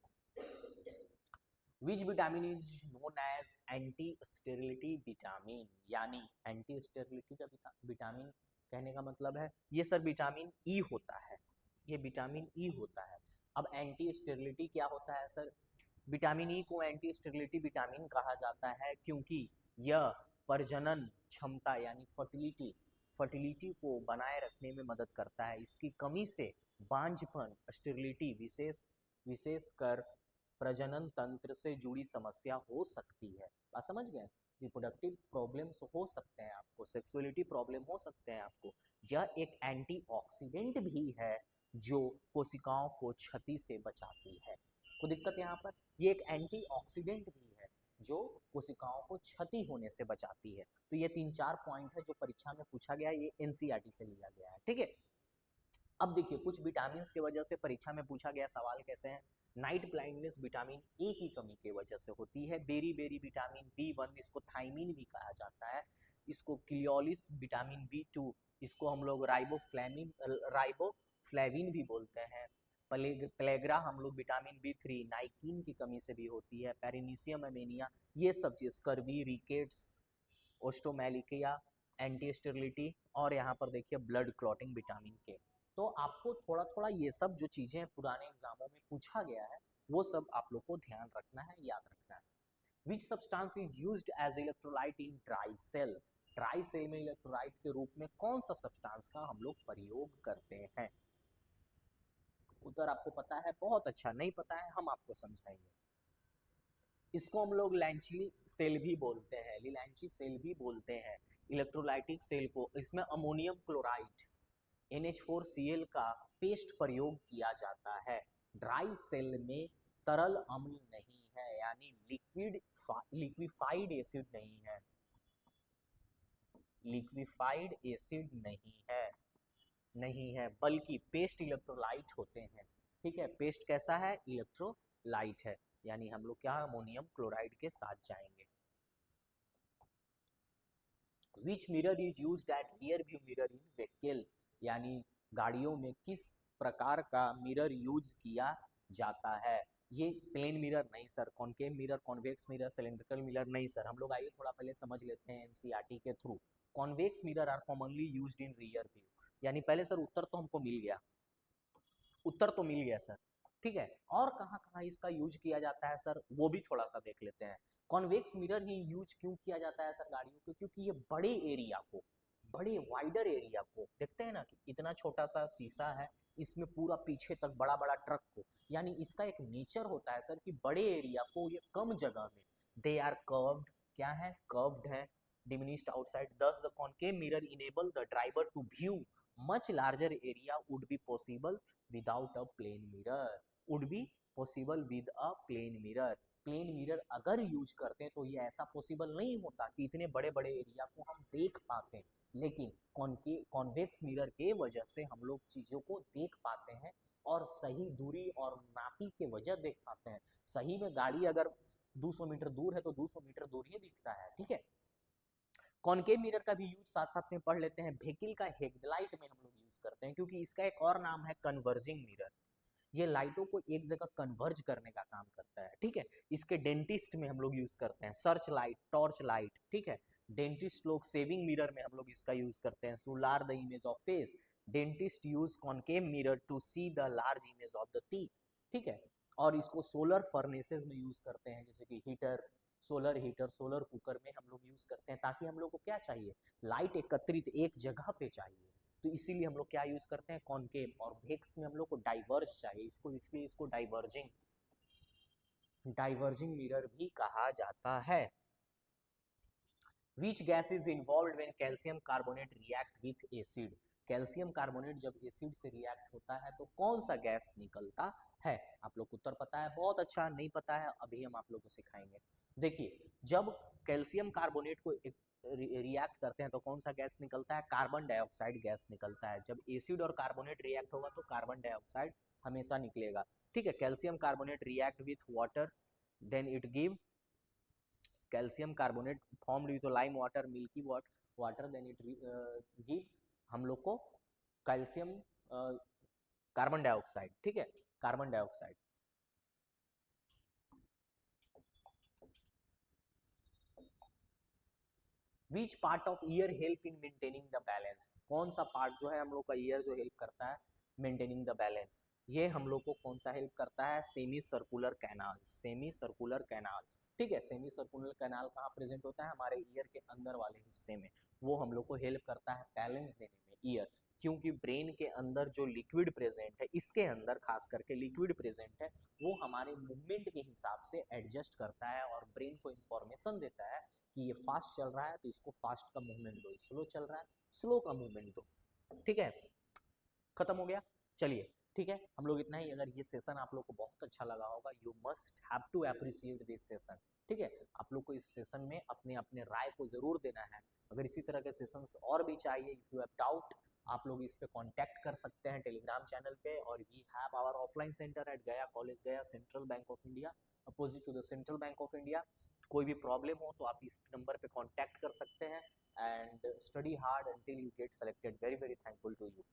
Which vitamin is known as anti sterility vitamin, यानी एंटी स्टेरिलिटी का विटामिन कहने का मतलब है ये सर विटामिन ई होता है, ये विटामिन ई होता है। अब एंटी स्टेरिलिटी क्या होता है सर, विटामिन ई को एंटी स्टेरिलिटी विटामिन कहा जाता है क्योंकि यह प्रजनन क्षमता यानी फर्टिलिटी को बनाए रखने में मदद करता है। इसकी कमी से बांझपन स्टेरिलिटी विशेषकर प्रजनन तंत्र से जुड़ी समस्या हो सकती है। बात समझ गए, रिप्रोडक्टिव प्रॉब्लम्स हो सकते हैं आपको, सेक्सुअलिटी प्रॉब्लम हो सकते हैं आपको। यह एक एंटीऑक्सीडेंट भी है जो कोशिकाओं को क्षति से बचाती है। कोई दिक्कत यहाँ पर, ये एक एंटीऑक्सीडेंट भी है जो कोशिकाओं को क्षति होने से बचाती है। तो ये 3-4 पॉइंट है जो परीक्षा में पूछा गया, ये एनसीईआरटी से लिया गया है, ठीक है। अब देखिए कुछ विटामिन की वजह से परीक्षा में पूछा गया सवाल कैसे हैं। नाइट ब्लाइंडनेस विटामिन ए की कमी की वजह से होती है। बेरी बेरी विटामिन B1, इसको थाइमिन भी कहा जाता है। इसको क्लियोलिस विटामिन B2, इसको हम लोग राइबोफ्लेविन भी बोलते हैं। प्लेग्रा हम लोग विटामिन B3 नाइकिन की कमी से भी होती है। पेरिनीशियम एमेनिया, ये सब चीज, स्कर्वी, रिकेट्स, ओस्टोमेलिकिया, एंटी स्टेरिलिटी, और यहाँ पर देखिए ब्लड क्लॉटिंग विटामिन के। तो आपको थोड़ा थोड़ा ये सब जो चीजें पुराने एग्जामों में पूछा गया है वो सब आप लोग को ध्यान रखना है, याद रखना है। Which substance is used as electrolyte in dry cell, dry cell में इलेक्ट्रोलाइट के रूप में कौन सा सब्सटेंस का हम लोग प्रयोग करते हैं। उत्तर आपको पता है, बहुत अच्छा, नहीं पता है हम आपको समझाएंगे। इसको हम लोग लैंची सेल भी बोलते हैं, लिलैंची सेल भी बोलते हैं इलेक्ट्रोलाइटिक सेल को। इसमें अमोनियम क्लोराइड NH4Cl का पेस्ट प्रयोग किया जाता है। ड्राई सेल में तरल अम्ल नहीं है, यानी लिक्विफाइड एसिड नहीं है, लिक्विफाइड एसिड नहीं है, बल्कि पेस्ट इलेक्ट्रोलाइट होते हैं, ठीक है। पेस्ट कैसा है, इलेक्ट्रोलाइट है, यानी हम लोग क्या अमोनियम क्लोराइड के साथ जाएंगे। विच mirror is used eight rear view mirror in vehicle, यानी गाड़ियों में किस प्रकार का मिरर यूज किया जाता है। ये प्लेन मिरर नहीं sir, concave mirror, convex mirror, cylindrical mirror नहीं सर। हम लोग आइए थोड़ा पहले समझ लेते हैं एनसीईआरटी के थ्रू। Convex mirror are commonly used in rear view, यानी पहले सर उत्तर तो हमको मिल गया, उत्तर तो मिल गया सर, ठीक है। और कहाँ कहाँ इसका यूज किया जाता है सर, वो भी थोड़ा सा देख लेते हैं। कॉन्वेक्स मिरर ही यूज क्यों किया जाता है सर गाड़ियों को, क्योंकि ये बड़े एरिया को, बड़े वाइडर एरिया को, देखते हैं ना कि इतना छोटा सा शीशा है, इसमें पूरा पीछे तक बड़ा बड़ा ट्रक को, यानी इसका एक नेचर होता है सर कि बड़े एरिया को ये कम जगह में, दे आर कर्व्ड, क्या है, कर्व्ड है, diminished outside, thus the concave mirror enable the driver to view much larger area would be possible without a plane mirror, would be possible with a plane mirror. Plane mirror अगर यूज करते हैं तो ये ऐसा पॉसिबल नहीं होता कि इतने बड़े बड़े एरिया को हम देख पाते हैं, लेकिन कॉन्वेक्स मिरर के वजह से हम लोग चीजों को देख पाते हैं और सही दूरी और नापी के वजह देख पाते हैं। सही में गाड़ी अगर 200 मीटर दूर है तो 200 मीटर दूर ही दिखता है, ठीक है। कॉनकेव मिरर का भी यूज साथ साथ में पढ़ लेते हैं। व्हीकल का हेडलाइट में हम लोग यूज करते हैं क्योंकि इसका एक और नाम है कन्वर्जिंग मिरर, ये लाइटों को एक जगह कन्वर्ज करने का काम करता है, ठीक है। इसके डेंटिस्ट में हम लोग यूज करते हैं, सर्च लाइट, टॉर्च लाइट, ठीक है। डेंटिस्ट लोग सेविंग मिरर में हम लोग इसका यूज करते हैं, सुलार the image of face, dentist use concave mirror to see the large image of the teeth, ठीक है। और इसको सोलर फर्नेसेस में यूज करते हैं, जैसे कि heater, solar heater, solar cooker में हम लोग यूज करते हैं, ताकि हम लोग को क्या चाहिए, लाइट एकत्रित एक जगह पे चाहिए, तो इसीलिए हम लोग क्या यूज करते हैं, कॉनकेव। और वेक्स में हम लोग को डाइवर्ज चाहिए, इसको इसलिए इसको डाइवर्जिंग मिरर भी कहा जाता है। Which gas is involve when calcium carbonate react with acid, calcium carbonate जब एसिड से रिएक्ट होता है तो कौन सा गैस निकलता है। आप लोग को उत्तर पता है, बहुत अच्छा, नहीं पता है अभी हम आप लोग को सिखाएंगे। देखिए जब कैल्शियम कार्बोनेट को रिएक्ट करते हैं तो कौन सा गैस निकलता है, कार्बन डाइऑक्साइड गैस निकलता है। जब एसिड और कार्बोनेट रिएक्ट होगा तो कार्बन डाइऑक्साइड हमेशा निकलेगा। ठीक है, calcium carbonate react with water, then it give calcium carbonate formed with lime water, milky water, then it give हम लोग को कैल्शियम कार्बन डाइऑक्साइड। ठीक है, carbon dioxide. Which part of ear help in maintaining the balance, कौन सा पार्ट जो है हम लोग का ईयर जो हेल्प करता है मेंटेनिंग द बैलेंस, ये हम लोग को कौन सा हेल्प करता है, semi circular canal, semi circular canal. ठीक है, सेमी सर्कुलर कैनाल कहाँ प्रेजेंट होता है, हमारे ईयर के अंदर वाले हिस्से में, वो हम लोग को हेल्प करता है बैलेंस देने में ईयर, क्योंकि ब्रेन के अंदर जो लिक्विड प्रेजेंट है, इसके अंदर खास करके लिक्विड प्रेजेंट है, वो हमारे मूवमेंट के हिसाब से एडजस्ट करता है और ब्रेन को इंफॉर्मेशन देता है कि ये फास्ट चल रहा है तो इसको फास्ट का मूवमेंट दो, स्लो चल रहा है स्लो का मूवमेंट दो। ठीक है, खत्म हो गया। चलिए ठीक है, हम लोग इतना ही। अगर ये सेशन आप लोग को बहुत अच्छा लगा होगा, you must have to appreciate this session. ठीक है, आप लोग को इस सेशन में अपने अपने राय को जरूर देना है। अगर इसी तरह के सेशंस और भी चाहिए, इफ यू हैव डाउट, आप लोग इस पे कांटेक्ट कर सकते हैं टेलीग्राम चैनल पे। और we have our offline centre at Gaya college, Gaya Central Bank of India, opposite to the Central Bank of India. कोई भी प्रॉब्लम हो तो आप इस नंबर पे कांटेक्ट कर सकते हैं। And study hard until you get selected. Very very thankful to you.